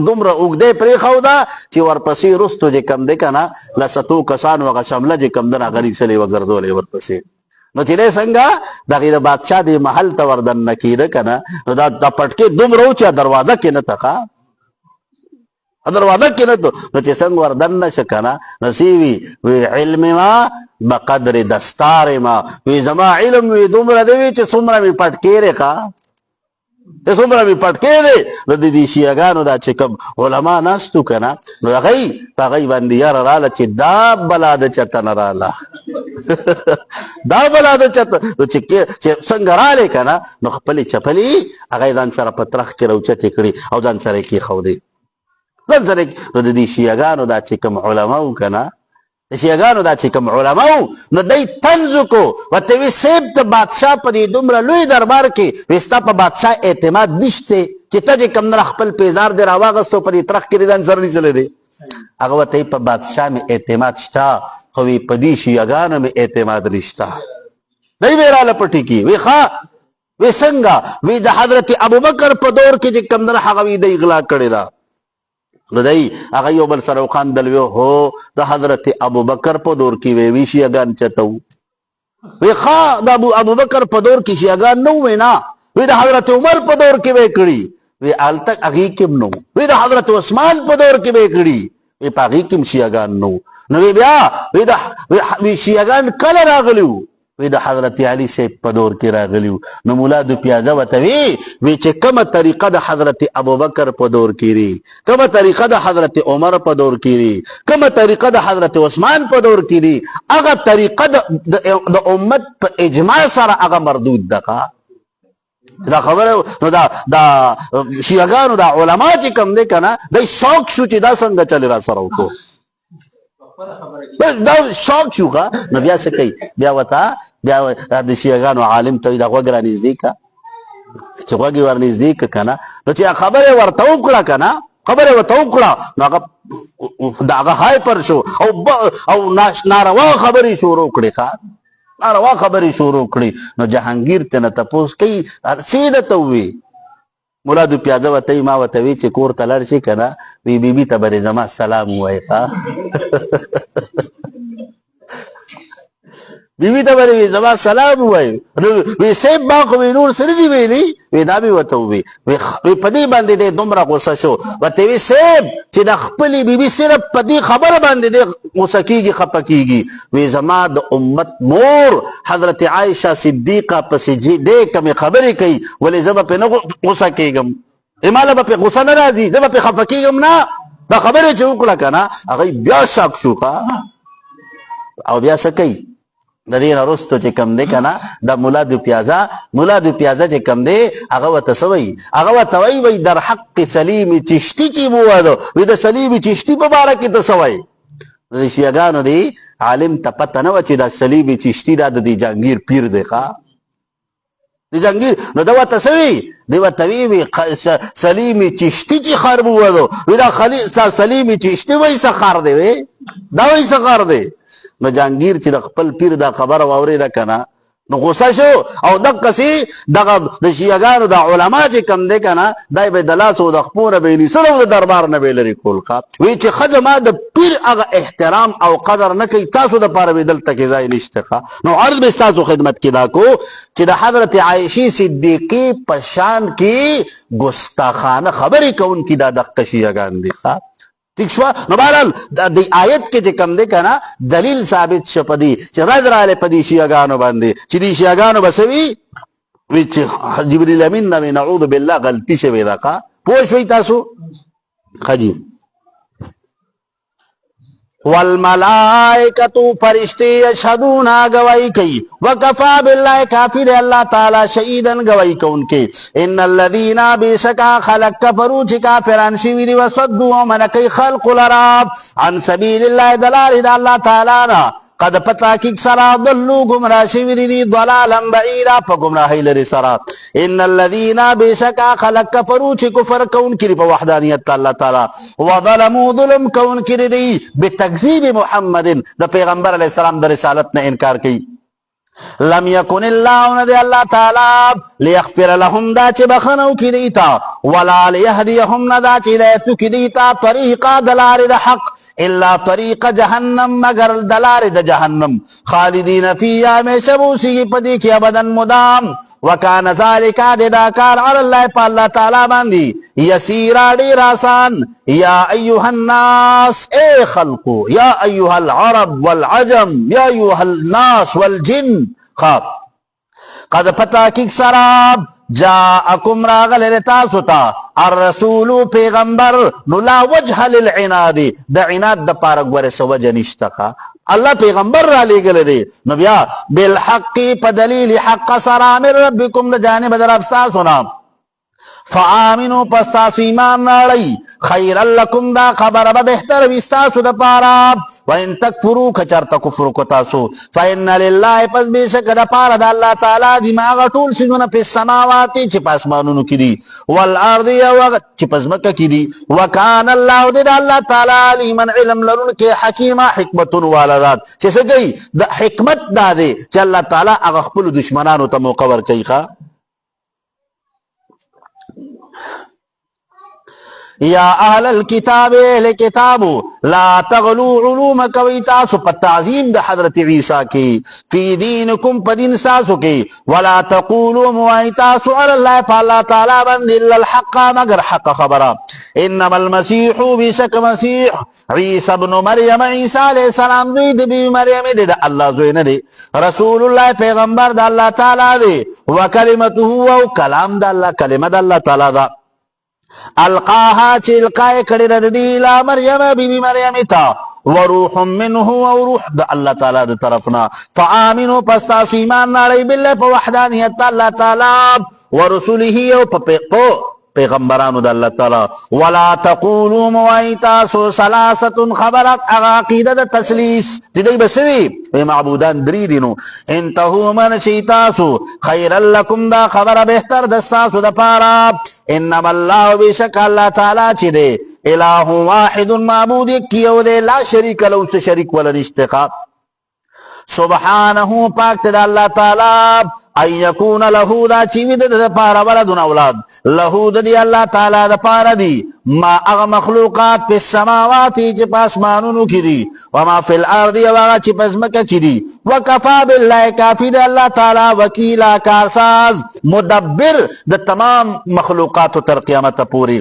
دومره اوږدی پرېښوده چې ورپسې وروستو چې کوم دی که نه لساتو کسانو هغه شمله چې کوم دی هغه نیسلې وګرځولې ورپسې نو چې دی څنګه دغې د بادشاه دې محل ته وردننه کېده که نه نو دا پټکې دومره و چې دروازه کې نه ته دروازه کې نه تو نو چې څنګه وردن نشه که نه نو سی وی علم ما بقدر دستار ما وی زما علم وی دومره دی وی چې څومره مې پټکې دی څومره مې پټکې دی نو د دې شیعهګانو دا چې کوم علما ناستو که نه نو هغوی په هغوی باندې یاره راله چې دا بلا د چته نه راله دا بلا د چته نو چې څنګه رالی که نه نو خپلې چپلې هغه یې ځان سره په ترخ کې راوچتې کړي او ځان سره یې کېښودې نو د دې شیعهګانو دا چې کوم علما وو که نه د شیعهګانو دا چې کوم علما وو نو دی طنز وکړو ورته وی صاحب ته بادشاه په دې دومره لوی دربار کې وی ستا په بادشاه اعتماد نشته چې ته چې کوم نه خپل پیزار دې راواغستو په دې ترخ کې دې ځان سره نیسلی دی هغه ورته په بادشاه مې اعتماد شته خو وی په دې شیعهګانو مې اعتماد نشته دی وی راله پټې کې وی وی څنګه وی د حضرت ابوبکر په دور کې چې کوم نه هغه وی دی غلا کړې ده نو دی هغه یو بل سره وخندل وی هو د حضرت ابوبکر په دور کې وی شیعهګان چته وو وی د ابوبکر په دور کې شیعهګان نه وی نه وی د حضرت عمر په دور کې وی کړي وی هلته هغې کې هم نه وی د حضرت عثمان په دور کې وی کړي وی په هغې کې هم شیعهګان نه نو وی بیا وی شیعهګان کله راغلي وو وی د حضرت علي صاحب په دور کې راغلی وو نو مولا دو پیازه ورته وی چې کومه طریقه د حضرت ابوبکر په دور کې وي کومه طریقه د حضرت عمر په دور کې وي کومه طریقه د حضرت عثمان په دور کې وي هغه طریقه د امت په اجماع سره هغه مردود ده دا خبره نو دا شیعهګانو دا علما چې کوم دی که نه دی شوق شو چې دا څنګه چلې را سره وکړو دا شوق شو نو بیا څه کوي بیا د شیعهګانو عالم ته دا غوږ رانږدې که چې غوږ یې ورنږدې که که نه نو چې خبره ورته وکړه که نه خبره ورته وکړه نو هغه د هغه هایپر شو او ناروا خبرې شروع کړې ناروا خبرې شروع کړې نو جهانګیر ته نه تپوس کوي سیده ته ووی مولا دو پیازه ورته ما ورته وی چې کور ته لاړ شي که نه وی بیبي ته به زما سلام ووایي بیبي ته به زما سلام ووایي وی صاحب ما خو مې نور څه نه دي ویلي وی دا مې ورته ووی په دې باندې دی دومره غوسه شو ورته وی صاحب چې د خپلې بیبي صرف په دې خبره باندې دی غوسه کېږي خفه کېږي وی زما د امت مور حضرت عایشه صدیقه پسې دی کمې خبرې کوي ولې زه به پرې نه غوسه کېږم ماله به پرې غوسه نه راځي زه به پرې خفه کېږم نه دا خبرې چې وکړه که نه هغوی بیا شاک شو او بیا څه کوي د دې رستو چې کم دی کنه د مولا دو پیازه چې کم دی هغه وته سوی هغه وته وی در حق سلیم چشتی چې بوادو وی د سلیم چشتی په باره کې ته سوی د شیعاګانو دی عالم ته پته نه و چې دا سلیم چشتی دا د جهانگیر پیر دی ښا د جهانگیر نو دا وته سوی دی وته وی سلیم چشتی چې خر بوادو وی دا سلیم چشتی وای سخر دی وی دا وای سخر دی نو جهانگیر چې د خپل پیر دا خبر واورېده کنه نو غوسه شو او دغه سي دغه د شیعاګانو د علما چې کم دی کنه دای به د لاسو د خپونه به نیسل او د دربار نه به لري کول وی چې ښځه ما د پیر هغه احترام او قدر نه کوي تاسو د پاره به دلته کې ځای نشته نو عرض به ستاسو خدمت کې دا کو چې د حضرت عایشې صدیقې په شان کې ګستاخانه خبرې کوونکي دا دغه شیعاګان دي ٹھیک شو نو بہرحال د آیت کې چې کم دی کنه دلیل ثابت شپدي چې رد رااله پدی شیعاګانو باندې چې دی شیعاګانو بسوي وی چې جبرئیل امین نه نعوذ بالله غلطی شوی دا کا پوه شوي تاسو خجی والملائکۃ فرشتے یشهدون گواہی کوي وکفا بالله کافی دی الله تعالی شهیدن گواہی کوونکي ان الذين بشکا خلق کفروا چې کافران شوي دي وصدوا من کوي خلق العرب عن سبیل الله دلال الله تعالی قد پتا کی سرا ضلوا گمراہ شوی دی ضلالا بعیدا په گمراهی لري سرا ان الذين بشکا خلق کفروا چې کفر کون کړي په وحدانیت الله تعالی وظلموا ظلم کون کړي دی بتکذیب محمد د پیغمبر علی السلام د رسالت نه انکار کوي لم يكن الله ندي الله تعالی ليغفر لهم دا چې بخنو کې دیتا ولا ليهديهم ندا چې هدایت کې دیتا طریقه دلار د حق الا طریق جهنم مگر دلار د جهنم خالدین فیها مشبوسی پدې کې ابدن مدام وکانه ذالک دا کار علی الله په الله تعالی باندې یسیر ډیر آسان یا ایها الناس اے خلقو یا ایها العرب والعجم یا ایها الناس والجن خاب قد پتا کی سراب جاءکم راغل تاسو ته الرسول پیغمبر نو لا وجه للعناد د عناد د پاره غوړې سوجه نشته الله پیغمبر را لېګل دی نو بیا بالحق په دلیل حق سره من ربکم د جانب در افساسو نام فآمنوا پس تاسو ایمان راړئ خیر لکم دا خبره به بهتر وي ستاسو دپاره وان تکفروا که چېرته کفر کو تاسو فان لله پس بېشکه دپاره د الله تعالی دي ما هغه ټول څیزونه په السماوات چې په اسمانونو کې دي والارض او هغه چې په ځمکه کې دي وکان الله د الله تعالی علیما علم لرونکی حکیمه حکمتون والا ذات چې څه کوي د حکمت دا دی چې الله تعالی هغه خپلو دشمنانو ته موقع ورکوي یا اهل الكتاب اهل کتابو لا تغلو علوم کوي تاسو په تعظیم د حضرت عیسی کې فی دینکم په دین تاسو کې ولا تقولوا موای تاسو علی الله تعالی تعالی باندې الا الحق مگر حق خبره انما المسيح بشک مسیح عیسی ابن مریم عیسی علیہ السلام دوی د بی مریم د الله زوی نه دی رسول الله پیغمبر د الله تعالی دی وکلمته او کلام د الله کلمه د الله تعالی دا القاها چې القای کړي د دې لا مریم بی مریم ته وروح منه او روح د الله تعالی د طرفنا فآمنوا پس تاسو ایمان راړئ بالله په وحدانیت الله تعالی ورسوله او په پیغمبرانو د الله تعالی ولا تقولوا موای تاسو ثلاثه خبرت عقیده د تسلیث دې بسوي معبودان درې دي نو انتهو من شي تاسو خیر لکم دا خبره بهتر د تاسو د پاره انما الله بشک الله تعالی چې دی اله واحد معبود کیو دی لا شریک له څه شریک ولا نشته سبحانه پاک ته الله تعالی ان یکون له دا چې وي د پاره ولدون اولاد له د الله تعالی د پاره دی ما هغه مخلوقات په سماوات چې په اسمانونو کې دي و ما فی الارض او هغه چې په ځمکه کې دي وکفا بالله کافی د الله تعالی وکیلا کارساز مدبر د تمام مخلوقات تر قیامت پورې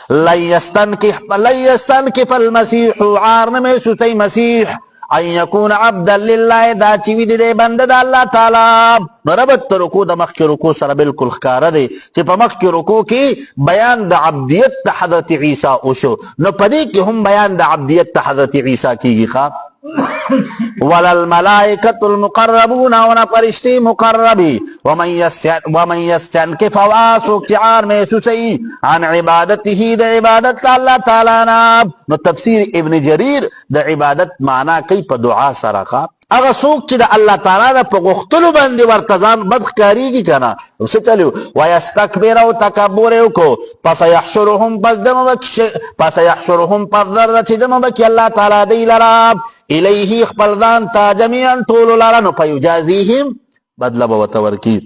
لن یستنکف المسیح عار نه شوتی مسیح ان یکون عبدا لله دا چې وي د بنده د الله تعالی نو ربط رکوع د مخکې رکوع سره بالکل ښکاره دی چې په مخکې رکوع کې بیان د عبدیت د حضرت عیسی وشو نو په دې کې هم بیان د عبدیت د حضرت عیسی کېږي وللملائکۃ المقربون اونا فرشتے مقربی ومن یستنکف واسوک چعار محسوسی عن عبادته دا عبادت اللہ تعالی ناب. نو تفسیر ابن جریر دا عبادت معنی کئی پا دعا سرخا اگا سوک چی دا اللہ تعالی دا پا غختلو بندی ورتزان بدخکاری کی کنا اسے چلیو ویستکبرو تکبریو کو پس یحشرهم پس درد چی دم بکی اللہ تعالی دی لراب الیہی خپلدان تا جمیعا طول لرنو فیجازیهم بدل بوتور کی.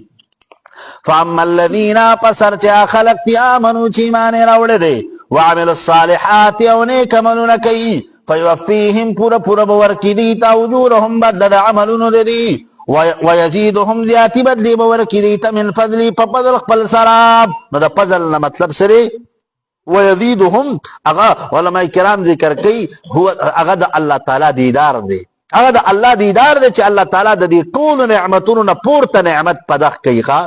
فاما الذین پسر چا خلقتی آمنو چی مانے روڑے دے وعملوا الصالحات اونیک منو نکی فیوفیہم پورا پورا بورکی دیتا اجورهم بدل عملون دی ویزیدهم زیاتی بدلی بورکی دیتا من فضلی پا پدل خپل سراب. نو دا پزل نا مطلب سرے ویزیدهم اغا علماء کرام ذکر کئی اغا دا اللہ تعالی دیدار دے اغا دا اللہ دیدار دے چی اللہ تعالی دا دی طول نعمتون نا پورتا نعمت پدخ کئی خواہ.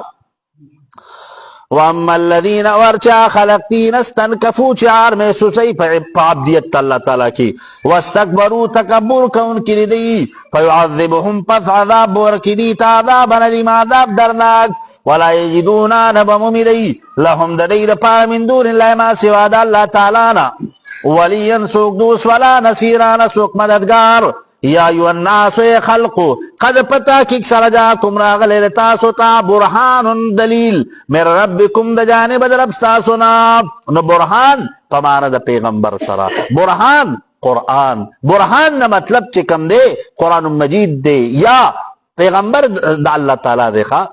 واما الذین ورچا خلقتین استنکفو چار محسوسی پا عبدیت اللہ تعالی کی واستکبرو تکبر کون کی دی فیعذبهم پس عذاب ورکی دیتا عذاب نلیم عذاب درناک ولا یجدونا نبمومی دی لهم دی دپا من دون اللہ ما سوا دا اللہ تعالینا ولیا سوک دوس ولا نصیران سوک مددگار. یا ایو الناس خلقو قد پتا کک سرجاکم راغل لتاسو تا برحان دلیل من ربکم دا جانب دا ربستاسونا. نو برحان پمانا دا پیغمبر سرا برحان قرآن برحان نا مطلب چکم دے قرآن مجید دے یا پیغمبر دا اللہ تعالی دے خواہ.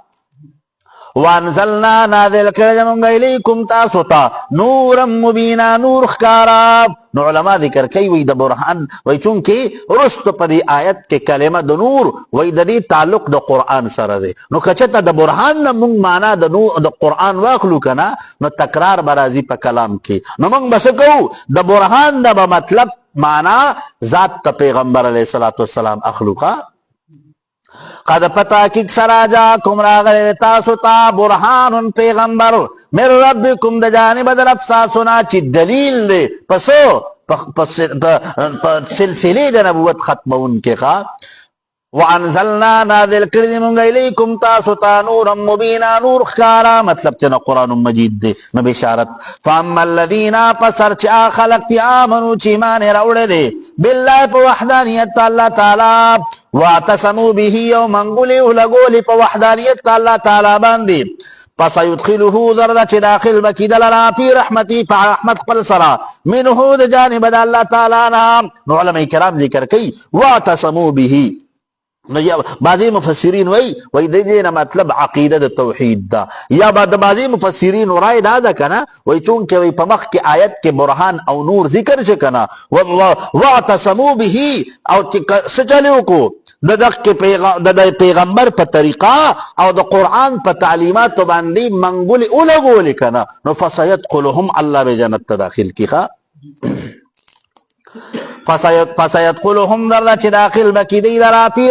وانزلنا نازل کردمونگا الیکم تاسو تا نورا مبینا نور خکارا. نو علماء ذکر کئی وی دا برحان وی چونکہ رست پا دی آیت کے کلمہ دا نور وی دا دی تعلق دا قرآن سر دے. نو کچھتا دا برحان نا مونگ مانا دا قرآن واخلو کنا نو تکرار برازی پا کلام کی. نو مونگ بسکو دا برحان دا با مطلب مانا ذات تا پیغمبر علیہ السلام اخلوقا. قد پتا کک سراجاکم راغل تاسو تا برحان پیغمبر من ربکم دا جانب دا رفساسونا چی دلیل دے پسو سلسلی دا نبوت ختم ان کے خواہ. وانزلنا نازل کردمونگا الیکم تاسو تا نورا مبینا نور خکارا مطلب چنا قرآن مجید دے نو بشارت. فاما الذین پسر چا خلقتی آمنو چی مانے روڑے دے باللہ پا وحدانیت اللہ تعالی واعتصموا به یو منگولی لگولی پا وحدانیت اللہ تعالی باندی پس یدخلوه ذرد چی داخل بکی دلرا پی رحمتی پا رحمت قل سرا منہو دا جانب دا اللہ تعالی نام. نو علماء کرام ذکر کئی واعتصموا به. بعضی مفسرین وی دینا مطلب عقیدہ دا توحید دا یا بعضی مفسرین رائے دا کنا وی چونکہ وی پمخ کی آیت کے برحان او نور ذکر چکنا واعتصموا به او سچلیو کو دا پیغمبر پا طریقہ او دا قرآن پا تعلیمات باندی منگولی اولگولی کنا نو فسیدخلهم اللہ بے جنت داخل کی خواہ. فسيدخلهم ذرا چی داخل بکی دی درا فی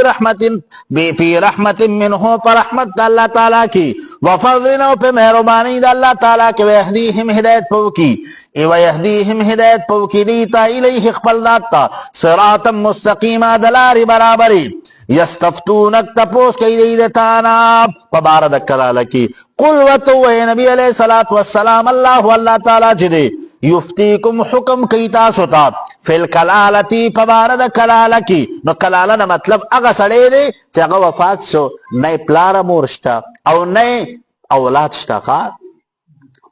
رحمت منہو پر رحمت اللہ تعالیٰ کی وفضلنو پہ مہربانی دا اللہ تعالیٰ کی ویہدیہم ہدایت پوکی ویہدیہم ہدایت پوکی دیتا الیہ اخبر داتا صراطا مستقیما دلاری برابری. یستفتونک تپوس کئی دیدتانا پبارد کلالکی قل وتو اے نبی علیہ السلام اللہ تعالیٰ جدے یفتیکم حکم کئی تاسوتا فی الکلالتی پبارد کلالکی. نو کلالنا مطلب اگا سڑے دے چا اگا وفات سو نئے پلار مورشتا او نئے اولاد شتا خواہ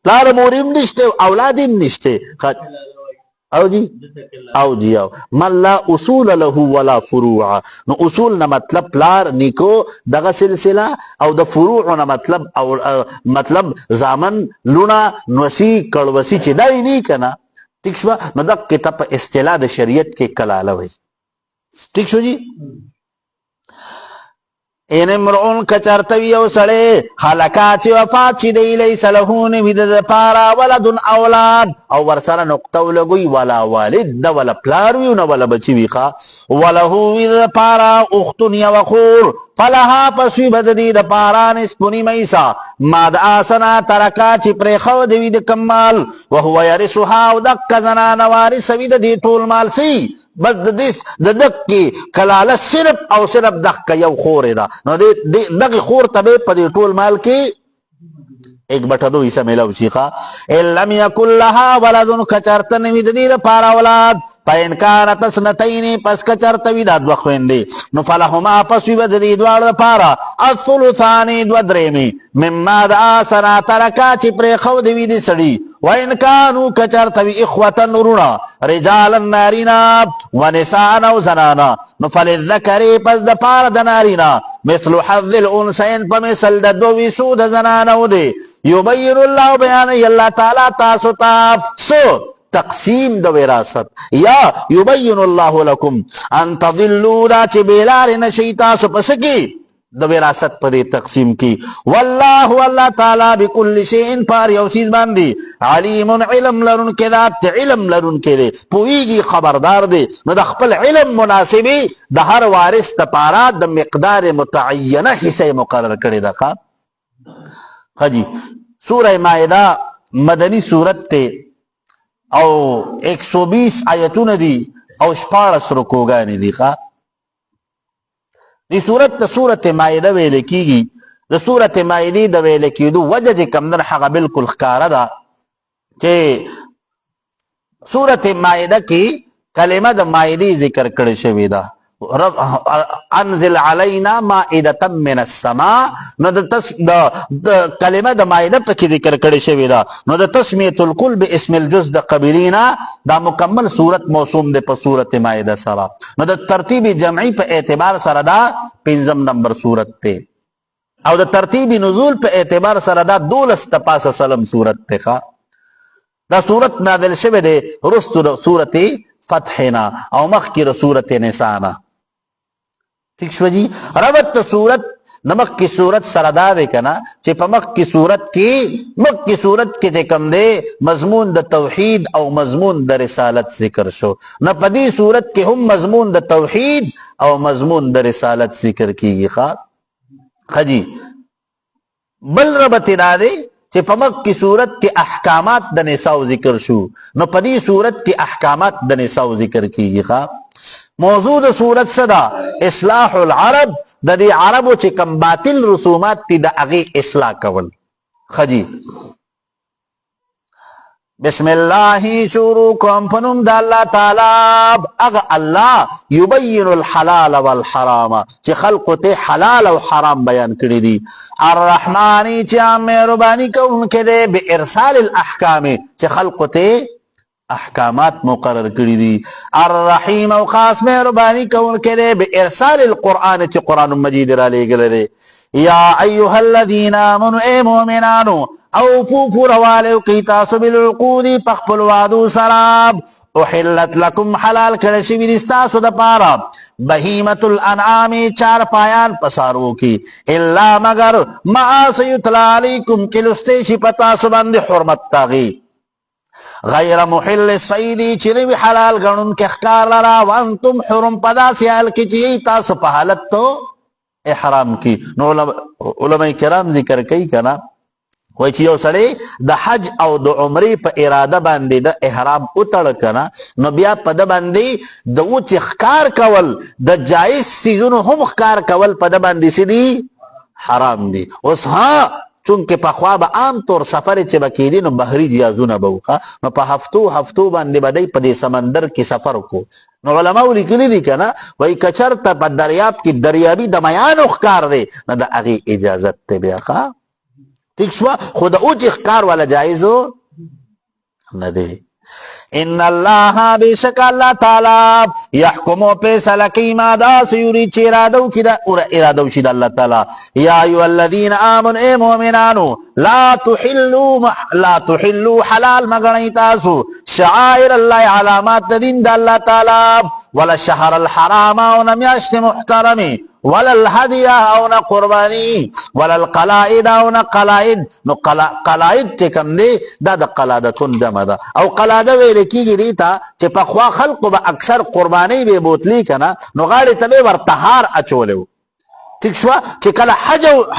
پلار موریم نشتے اولادیم نشتے او جی من لا اصول له ولا فروع. نو اصول نا مطلب پلار نیکو دغا سلسلہ او دا فروع نا مطلب زامن لونا نوسی کڑوسی چی دائی نی کنا ٹھیک شوا. نو دا کتاب اصطلاح دا شریعت کے کلالہ ہوئی ٹھیک شو جی. این امرؤن کچرتوی او سڑے حلقا چی وفات چی دی لیس لہون وید پارا ولدن اولاد او ورسر نقطو لگوی ولا والد دا ولا پلارویو نا ولا بچی بیخوا ولہو وید پارا اختن یوخور فلها پسوی بددی دا پارا نسپنی میسا ماد آسنا ترکا چی پریخو دوید کمال وہو یرسوها او دک زنان وارس وید دی طول مال سی بس د دک کی کلاله صرف او صرف دک یو خور ده، نو دغه خور ته په دې ټول مال کې ایک بٹا دو حصہ ملاو شیخا. ان لم یکن لها ولد کچرت نوی د دې لپاره اولاد، فإن كانت اثنتين پس کچرت وی د دوه خويندې، نو فلهما پس وی د دې دواړو لپاره الثلثان دو درېمې مما دا سنا ترکا چې پرې خو د وی دي سړي. وإن كانوا کچرت وی اخوة نورنا رجالا نارینا ونساء او زنانا، نو فللذکر پس د پاره د نارینا مثل حظ الانثيين په مثل د دوه ویسو د زنانو دی. یبین الله بیان الله تعالی تاسو ته سو تقسیم د وراثت، یا یبین الله لكم ان تضلوا دا چې بیلار نشي تاسو پس کی د وراثت په دې تقسیم کی. والله الله تعالی بكل شيء پر یو چیز باندې علیم علم لرون کې ذات علم لرون کې دی پویږي خبردار دی. نو د خپل علم مناسبی د هر وارث لپاره د مقدار متعینه حصہ مقرر کړی دا. حجی سورہ مائدہ مدنی صورت تے او 120 آیتون دی او 14 رکوگانی دی. دی صورت تا صورت مائدہ ویلے کی گی. دا صورت مائدی دا ویلے کی دو وجہ جے کمدن حقا بالکل خکارا دا کہ صورت مائدہ کی کلمہ دا مائدی ذکر کرے شوی دا انزل علینا مائدة من السماء. نو د کلمه د مائده پکې ذکر کړی شوی دا. نو د تسمیه الکل باسم الجزء د قبلینا دا مکمل صورت موسوم ده په صورت مائده سره. نو د ترتیب جمعی په اعتبار سره دا 5 نمبر صورت ته، او د ترتیب نزول په اعتبار سره دا 12 تپاسه سلم صورت ته. دا صورت نازل شوی ده رستو صورت فتحنا او مخکې صورت نساء. ٹھیک شو جی. ربط صورت نمک کی صورت سردا دے کنا چې په مخ کی صورت کې کم دے مضمون د توحید او مضمون د رسالت ذکر شو. نہ پدی صورت کې هم مضمون د توحید او مضمون د رسالت ذکر کیږي. خجی بل ربط دا دے چې په مخ کی صورت کې احکامات د نساء ذکر شو، نو پدی صورت کې احکامات د نساء ذکر کیږي. موضوع د صورت صدا اصلاح العرب د دې عربو چې کم باطل رسومات تی د هغه اصلاح کول. خجی بسم الله شروع کوم پنوم د الله تعالی اغه الله یبین الحلال والحرام چې خلق ته حلال او حرام بیان کړی دي. الرحمن چې مهرباني کوونکی دی به ارسال الاحکام چې خلق ته احکامات مقرر کړی دي. الرحیم او خاص مهرباني کوونکی دی به ارسال القرآن چې قرآن مجید را لېږلی دی. یا ایها الذین آمنوا ای مؤمنانو اوفوا پوروالی وکئ تاسو بالعقود په خپل وعدو سره. احلت لکم حلال کړی شوي دي ستاسو دپاره بهیمة الانعام چار پایان په څاروو کې الا مگر ما څه یتلی علیکم چې لوستی شي په تاسو باندې حرمت تاغي غیر محل الصید چې نوي حلال ګڼونکي ښکار لره وانتم حرم په داسې حال کې چې تاسو په حالت تو احرام کې. نو علماء کرام ذکر کوي کنه وای چې یو سړی د حج او د عمرې په اراده باندې د احرام اتړ کنه نو بیا په د باندې د اوچ ښکار کول د جایز سیزونو هم ښکار کول په د باندې سي دي حرام دي. اوس ها چونکه په خوا به عام طور سفر چې بکیدي نو بحری جیازونه به وخه نو په هفتو باندې بدای په دې سمندر کې سفر کو. نو علماء لیکلي دي کنه وای کچرته په دریاب کې دریابي د میانو ښکار دی نه د هغې اجازت ته بیا ښه ٹھیک شو. خو د اوچ ښکار والا جایزو نه دی. ان الله بشک الله تعالی يحكم فیصله کوي ما دا سيوري چې اراده وشي د الله تعالی. یا ایها الذین آمنوا ای مؤمنانو لا تحلوا حلال مګنئ تاسو شعائر الله علامات د دین د الله تعالی ولا الشهر الحرام او میاشت محترمه ولا الهدي او نه قربانی ولا القلائد او نه قلائد. نو قلائد چې کوم دی دا د قلادتون جمع ده او قلاده ویل کیږي دی ته چې په خوا خلقو به اکثر قربانی به بوتلی کنه نو غاړې ته به ورتهار اچولیو. ٹھیک شو چې کله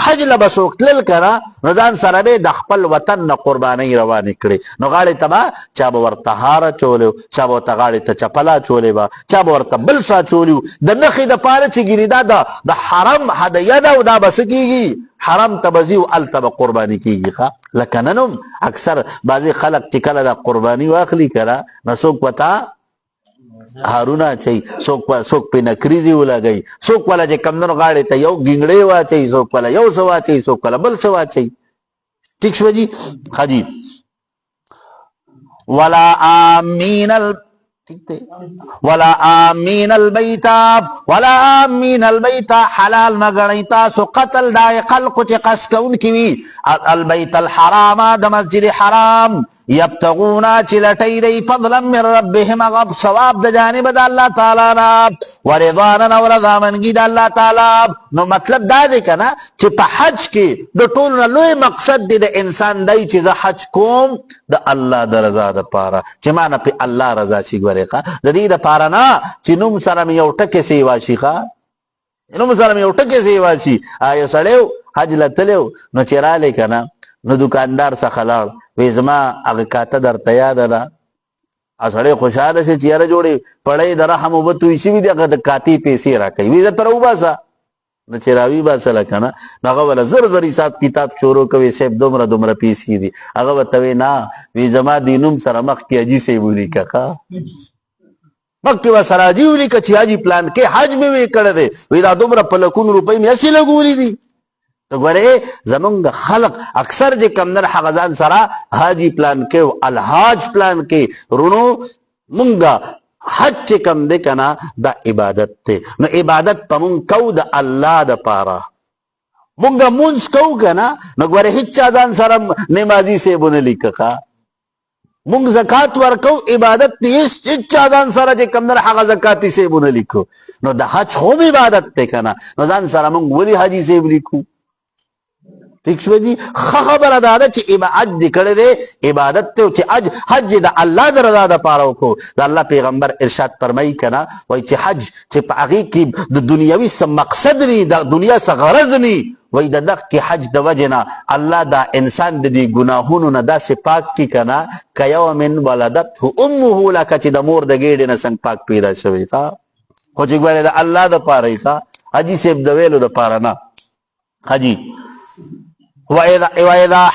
حج لبسوک تلل کړه نو ځان سره به د خپل وطن نه قرباني روانې کړي نو غاړې ته به چا به ورته هاره چولیو چا به ورته غاړې ته چپله چولې به چا به ورته بل څه چولیو د نښې دپاره چې ګینې دا د حرم هدیه ده او دا به څه کېږي حرم ته به ځي او هلته به قرباني کېږي لکه نن هم اکثر بعضې خلک چې کله دا قرباني واخلي که نه نو څوک ورته هارونه اچوي څوک پې نکریزې ولګوي څوک والا چې کمدنو غاړې ته یو ګینګړې واچوي څوک والا یو څه واچوي څوک والا بل څه واچوي ٹھیک شوه جي ښه جي ولا آمین البیت حلال مګنئ تاسو قتل دای خلقو چې قصد کوونکي وي البیت الحرام د مسجد حرام یبتغونا چې لټی دی فضلا من ربهم غب ثواب د جانب د الله تعالی نه ورضوانا او رضامندګي د الله تعالی نو مطلب دا دی که نه چې په حج کې د ټولو نه لوی مقصد دی د انسان دی چې زه حج کوم د الله د رضا دپاره چې ما نه پې الله رضا شي ګورې د دې دپاره نه چې نوم سره مې یو ټکې سیوا شي نوم سره مې یو ټکې سیوا شي یو سړی حج له تللی نو چې رالی که نه نو دکاندار څخه لاړ وی زما هغه کاته درته یاده ده سړی خوشحاله شي چې یاره جوړې پړی د رحم اوبه توی شوي دي هغه د کاتې پیسې راکوي وی درته راوباسه نو چې راویباسله که نه نو هغه به زر زر حساب کتاب شروع کوي صاحب دومره پیسې دي هغه به ته وی نه وی زما دې نوم سره مخکې حاجي صاحب ولیکه مخکې به سره حاجي ولیکه چې حاجي پلان کې حج مې وی کړی دی وی دا دومره په لکونو روپۍ مې هسې لګولي دي نو ګورې زمونږ خلق اکثر چې کمدن هغه ځان سره حاجي پلان کې الحاج پلان کې رونو مونږه حج چې کم دی که نه دا عبادت دی نو عبادت په مونږ کوو د الله دپاره مونږه مونځ کوو که نه نو ګورې هېڅ چا ځان سره نمازي صاحب ونه لیکه مونږ زکات ورکوو عبادت دی هېڅ چا ځان سره چې کم دی هغه زکاتي صاحب ونه لیکو نو د حج هم عبادت دی که نه نو ځان سره مونږ ولې حاجي صاحب لیکو ٹھیک شوه جي ښه خبره دا ده چې حج دې کړی دی عبادت دی چې حج د الله د رضا دپاره وکړو د الله پیغمبر ارشاد فرمایي که نه وایي چې حج چې په هغې کې د دنیوي څه مقصد ني د دنیا څه غرض ني وایي د دغې حج د وجې نه الله دا انسان د دې ګناهونو نه داسې پاک کړي که نه کیوم ولدته امه لکه چې د مور د ګېډې نه څنګه پاک پیدا شوی خو چې ګورې د الله دپاره یې حاجي صاحب د ویلو دپاره نه حاجي وَإِذَا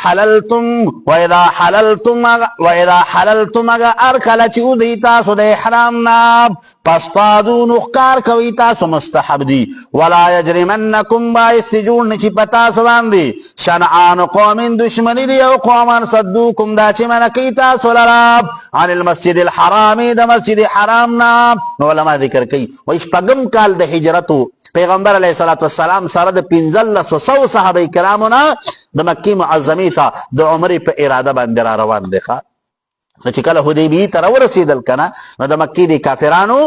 حَلَلْتُمْ أَرْكَلَ چِوْدِي تاسو د احرام نا پسپادو نخکار کوي تاسو مستحب دی ولا يجرمنكم باعث جوړ نشي پتا سو باندې شنعان قوم دشمنی دی او قومان صدوکم دا چې من کوي تاسو لراب عن المسجد الحرام د مسجد حرام نا علماء ذکر کوي و شپږم کال د هجرتو پیغمبر علیه الصلاۃ والسلام سره د 1500 صحابه کرامو نه د مکې معظمې ته د عمرې په اراده باندې را روان دی نو چې کله حدیبیې ته راورسېدل که نه نو د مکې د کافرانو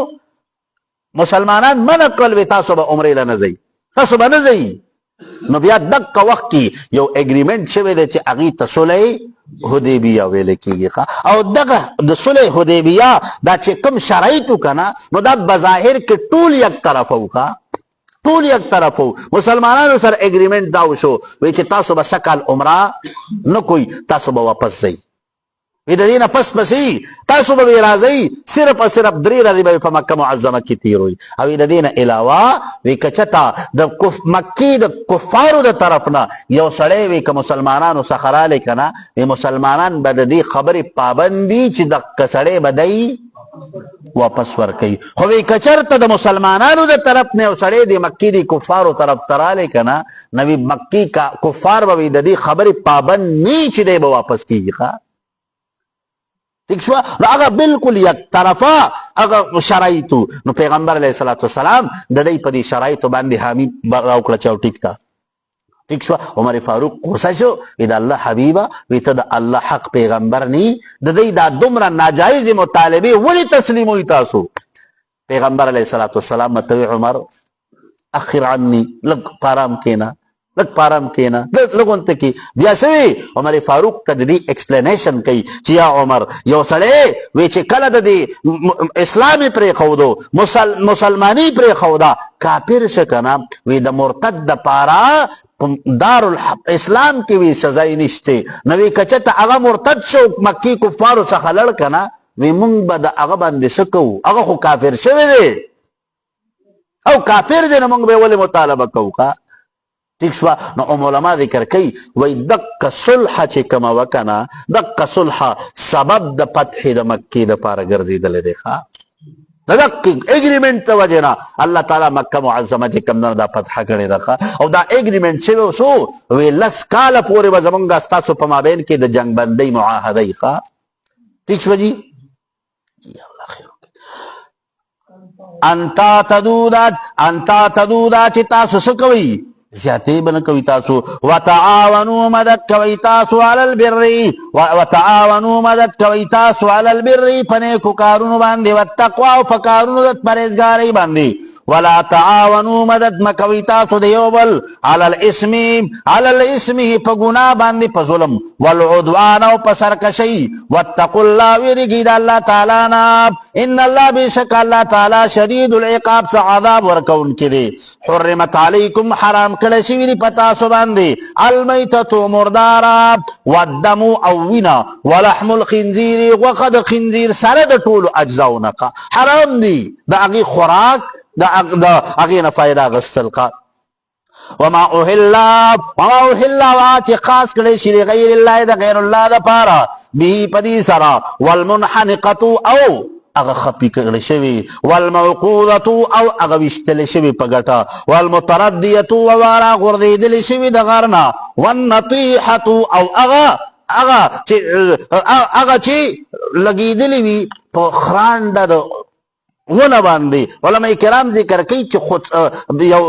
مسلمانان منع کړل وې تاسو به عمرې له نه ځئ تاسو به نه ځئ نو بیا دقه وخت کې یو اګریمنټ شوی دی چې هغې ته صلح حدیبیه ویل کېږي او دغه د صلح حدیبیه دا چې کوم شرایط و که نه نو دا بظاهر کې ټول یک طرفه و ټول یک طرفو مسلمانانو سره اګریمنټ دا وشو وی چې تاسو به سکال عمره نه کوئ تاسو به واپس ځئ وی د دې نه پس پسې تاسو به راځئ صرف او صرف 3 ورځې به په مکه معظمه کې تیروئ او د دې نه علاوه وی که چېرته د مکې د کفارو د طرف نه یو سړی وی که مسلمانانو څخه رالی که نه وی مسلمانان به د دې خبرې پابند دي چې دغه سړی به دی واپس ورکوي خو وی که چېرته د مسلمانانو د طرف نه یو سړی د مکې د کفارو طرف ته رالی که نه نو وی مکې کفار به وی د دې خبرې پابند نی چې دی به واپس کېږي ٹھیک شو نو هغه بالکل یک طرفه هغه شرایطو نو پیغمبر علیه الصلاۃ والسلام د دې په دې شرایطو باندې حامی راوکړه چې ټیک تا ٹھیک شو عمر فاروق غوسه شو وی د الله حبیبه وی ته د الله حق پیغمبر نی د دې دا دومره ناجایز مطالبه ولی تسلیموي تاسو پیغمبر علیه الصلاۃ والسلام متوی عمر اخر عني لګ پارام کینا لگ پارم کینا لگون تکی بیا سوی عمر فاروق ته د دې ایکسپلینیشن کوي چې یا عمر یو سړی وی چې کله د دې اسلام پرې خودو مسلمانی پرې خودا کافر شکنه وی د مرتد د پارا دار اسلام کې وی سزا نشته نو وی کچته هغه مرتد شو مکی کفارو څخه لړ کنه وی مونږ به د هغه باندې سکو هغه خو کافر شوی دی او کافر دی نو مونږ به ولې مطالبه کوو ٹھیک شو نو علماء ذکر کوي وای دک صلح چې کما وکنا دک صلح سبب د فتح د مکی د پاره ګرځیدل دی ښا دک اګریمنت ته وجنا الله تعالی مکه معظمه چې کم نه دا فتح کړی دا او دا اګریمنت چې وسو وی لس کال پورې زمونږه تاسو په مابین کې د جنگ بندي معاهده ښا ٹھیک شو جی یا الله خیر انتا تدودا چې تاسو څه کوي زیاته بن کوي تاسو وتعاونوا مدد کوي تاسو علی البر وتعاونوا مدد کوي تاسو علی البر پنیکو کارونو باندې وتقوا او فکارونو د پرهیزګاری باندې ولا تعاونوا مدد مکوي تاسو د یو بل علی الاسم په ګناه باندې په ظلم والعدوان او په سرکشي واتقوا الله ويرګي د الله تعالی نه ان الله بشک الله تعالی شدید العقاب عذاب ورکون کړي حرمت علیکم حرام کله شي وی پتا سو باندې المیتۃ مردارا والدم او وینا ولحم الخنزير وقد خنزير سره د ټولو اجزاونه حرام دي د هغه خوراک د هغه نه فائدہ غسل کا وما اوهل واچ خاص کړي شي غیر الله د غیر الله د پاره به پدی سرا والمنحنقه او اغه خپی کړي شوی والموقوذه او اغه وشتل شوی په ګټه والمترديه ووارا غردیدل شوی د غرنا والنطيحه او اغه چې لګیدلی وی په خرانډه د ونه باندې علماء کرام ذکر کوي چې خود یو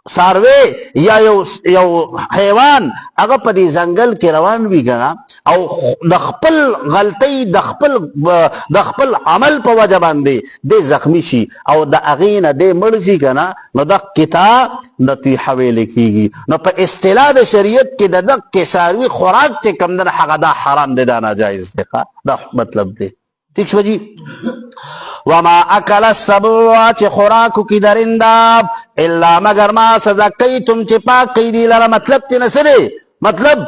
ساروی یا یو حیوان هغه په دې ځنګل کې روان وي کنه او د خپل غلطۍ د خپل عمل په وجه باندې د زخمی شي او د اغینه د مړ شي کنه نو د کتاب نطیحه ویل کیږي نو په اصطلاح د شریعت کې د دغه ساروی خوراک چې کم نه هغه دا حرام دی دا ناجایز دی دا مطلب دی ٹھیک شو جی وما اکل السبع چه خوراکو کی درنده الا مگر ما سزکیتم چه پاک کی دی لرا مطلب تی نسره مطلب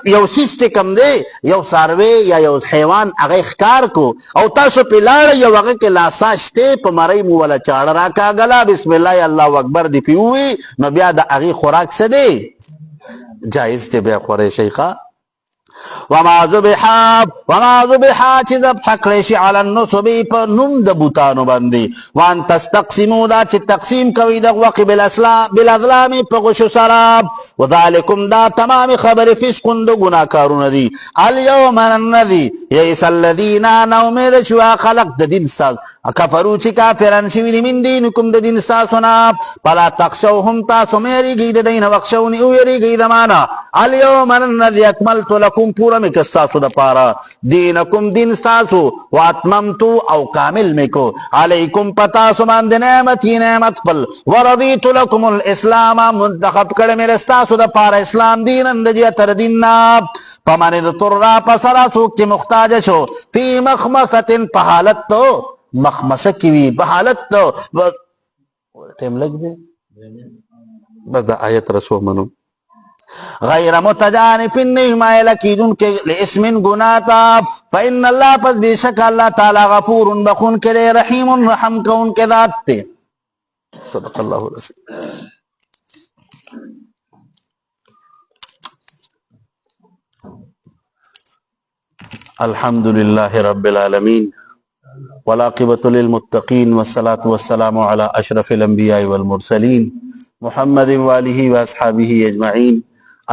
یو سیس چه کم دی یو ساروی یا یو حیوان اغی اخکار کو او تاسو پی لار یو اغی که لاساشتے پا مرائی مولا چاڑ راکا گلا بسم اللہ اللہ اکبر دی پیوی نو بیا دا اغی خوراک سدے جائز تی بیا خوری شیخا وما ذبحا چې ذبح کړی شي علی النصب په نوم د بوتانو باندې وان تستقسموا دا چې تقسیم کوي د وقت بالاظلام په غشو سره وذالکم دا تمام خبر فسق د ګناکارونه دي اليوم الذي يئس الذين نؤمن شوا خلق د دین سال کفرو چې کافرن شوي دي من دینکم د دین تاسو نه فلا تخشوهم تاسو مېریږئ د دین وخشوني او یریږئ د معنا اليوم الذي اکملت لكم پورا می کستاسو دا پارا دینکم دین ستاسو واتممتو او کامل می کو علیکم پتاسو ماند نعمتی نعمت پل ورضیت لکم الاسلام منتخب کڑ میرے ستاسو دا پارا اسلام دین اندجی تر دیننا پمانی دا تر را پسرا سوک چی مختاج شو فی مخمست پحالت تو مخمسہ کیوی بحالت تو ٹیم لگ دے بس دا آیت رسول منو غیر متجانف نہیں مائل کیدن کے لاسم گناتا فإن اللہ پس بے شک اللہ تعالی غفور بخون کے لئے رحیم رحم کون کے ذات تے صدق اللہ رسول الحمدللہ رب العالمین والعاقبۃ للمتقین والصلاة والسلام علی اشرف الانبیاء والمرسلین محمد والہ واصحابہ اجمعین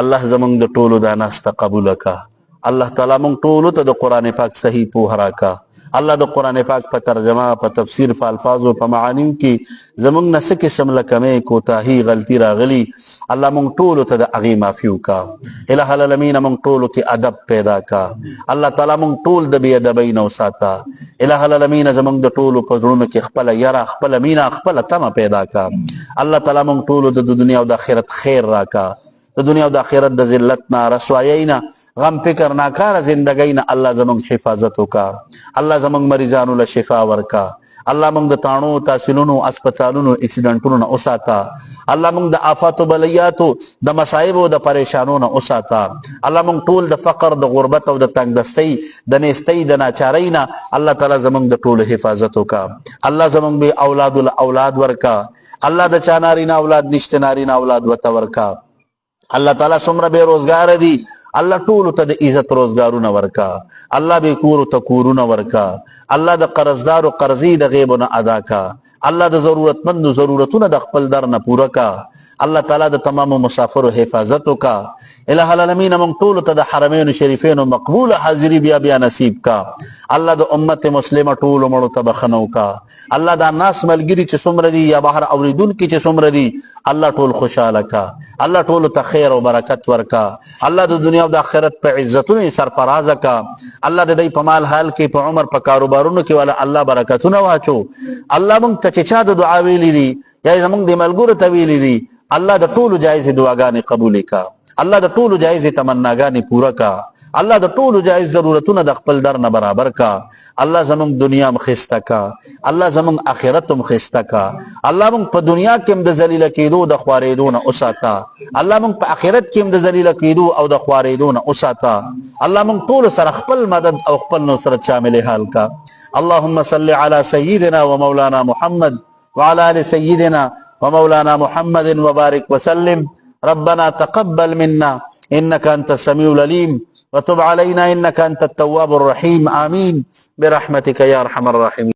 اللہ زمانگ دا ٹولو دا ناستا قبول کا الله تعالی مونږ ټول ته د قران پاک صحیح پوهه راکا. الله د قران پاک په ترجمه، په تفسیر، په الفاظ او په معانی کې زمونږ نه څه قسم لکمې کوتاهی غلطی راغلی الله مونږ ټول ته د هغې معافي وکړه. الہ العالمین مونږ ټولو کې ادب پیدا کا. الله تعالی مونږ ټول د بې ادبۍ نه وساته. الہ العالمین زمونږ د ټولو په زړونو کې خپله یره، خپله مینه، خپله تمه پیدا کا. الله تعالی مونږ ټولو د دنیا او د آخرت خیر راکا. د دنیا او د آخرت د ذلت نه، رسوایۍ نه، غم فکر ناکاره زندگی نه الله زمونږ حفاظت وکا. الله زمونږ مریضانو له شفا ورکا. الله مونږ د تاڼو، تحصیلونو، اسپتالونو، اکسیډنټونو نه وساته. الله مونږ د آفات و بلیاتو، د مصائب او د پریشانو نه وساته. الله مونږ ټول د فقر، د غربت او د تنګدستۍ، د نیستۍ، د ناچارۍ نه الله تعالی زمونږ د ټولو حفاظت وکا. الله زمونږ به اولاد اولاد ورکا. الله د چا نارینه اولاد نشته، نارینه اولاد ورته ورکا. الله تعالی څومره بے روزګار دي الله ټولو ته د عزت روزګارونه ورکا. الله به کورو ته کورونه ورکا. الله د قرضدارو قرضې د غیبو نه ادا کا. الله د ضرورتمندو ضرورتونه د خپل در نه پوره کا. الله تعالی د تمامو مسافرو حفاظت وکا. الہ العالمین مونږ ټولو ته د حرمین شریفینو مقبول حاضری بیا بیا نصیب کا. الله د امت مسلمه ټولو مړو ته بخښنه وکا. الله دا ناس ملګري چې څومره دي یا بهر اوریدونکي چې څومره دي الله ټول خوشاله کا. الله ټولو ته خیر او برکت ورکا. الله د دنیا او د آخرت په عزتونو سرفراز کا. الله د دې په مال حال کې، په عمر، په کاروبارونو کې والا الله برکتونه واچو. الله مونږ ته چې چا د دعا ویلي دي یا زمونږ د ملګرو ته ویلي دي الله د ټولو جایزې دعاګانې قبول کا. الله د ټولو جایزې تمناګانې پوره کا. الله د ټولو جایز ضرورتونه د خپل در نه برابر کا. الله زمونږ دنیا مخسته کا. الله زمونږ آخرت مخسته کا. الله مونږ په دنیا کې هم د ذلیله کېدو د خوارېدو نه وساته. الله مونږ په آخرت کې هم د ذلیله کېدو او د خوارېدو نه وساته. الله مونږ ټول سره خپل مدد او خپل نصرت شامل حال کا. اللهم صل على سيدنا ومولانا محمد وعلى آل سيدنا ومولانا محمد وبارك وسلم. ربنا تقبل منا إنك أنت السميع العليم وتب علينا إنك أنت التواب الرحيم. آمين برحمتك يا أرحم الراحمين.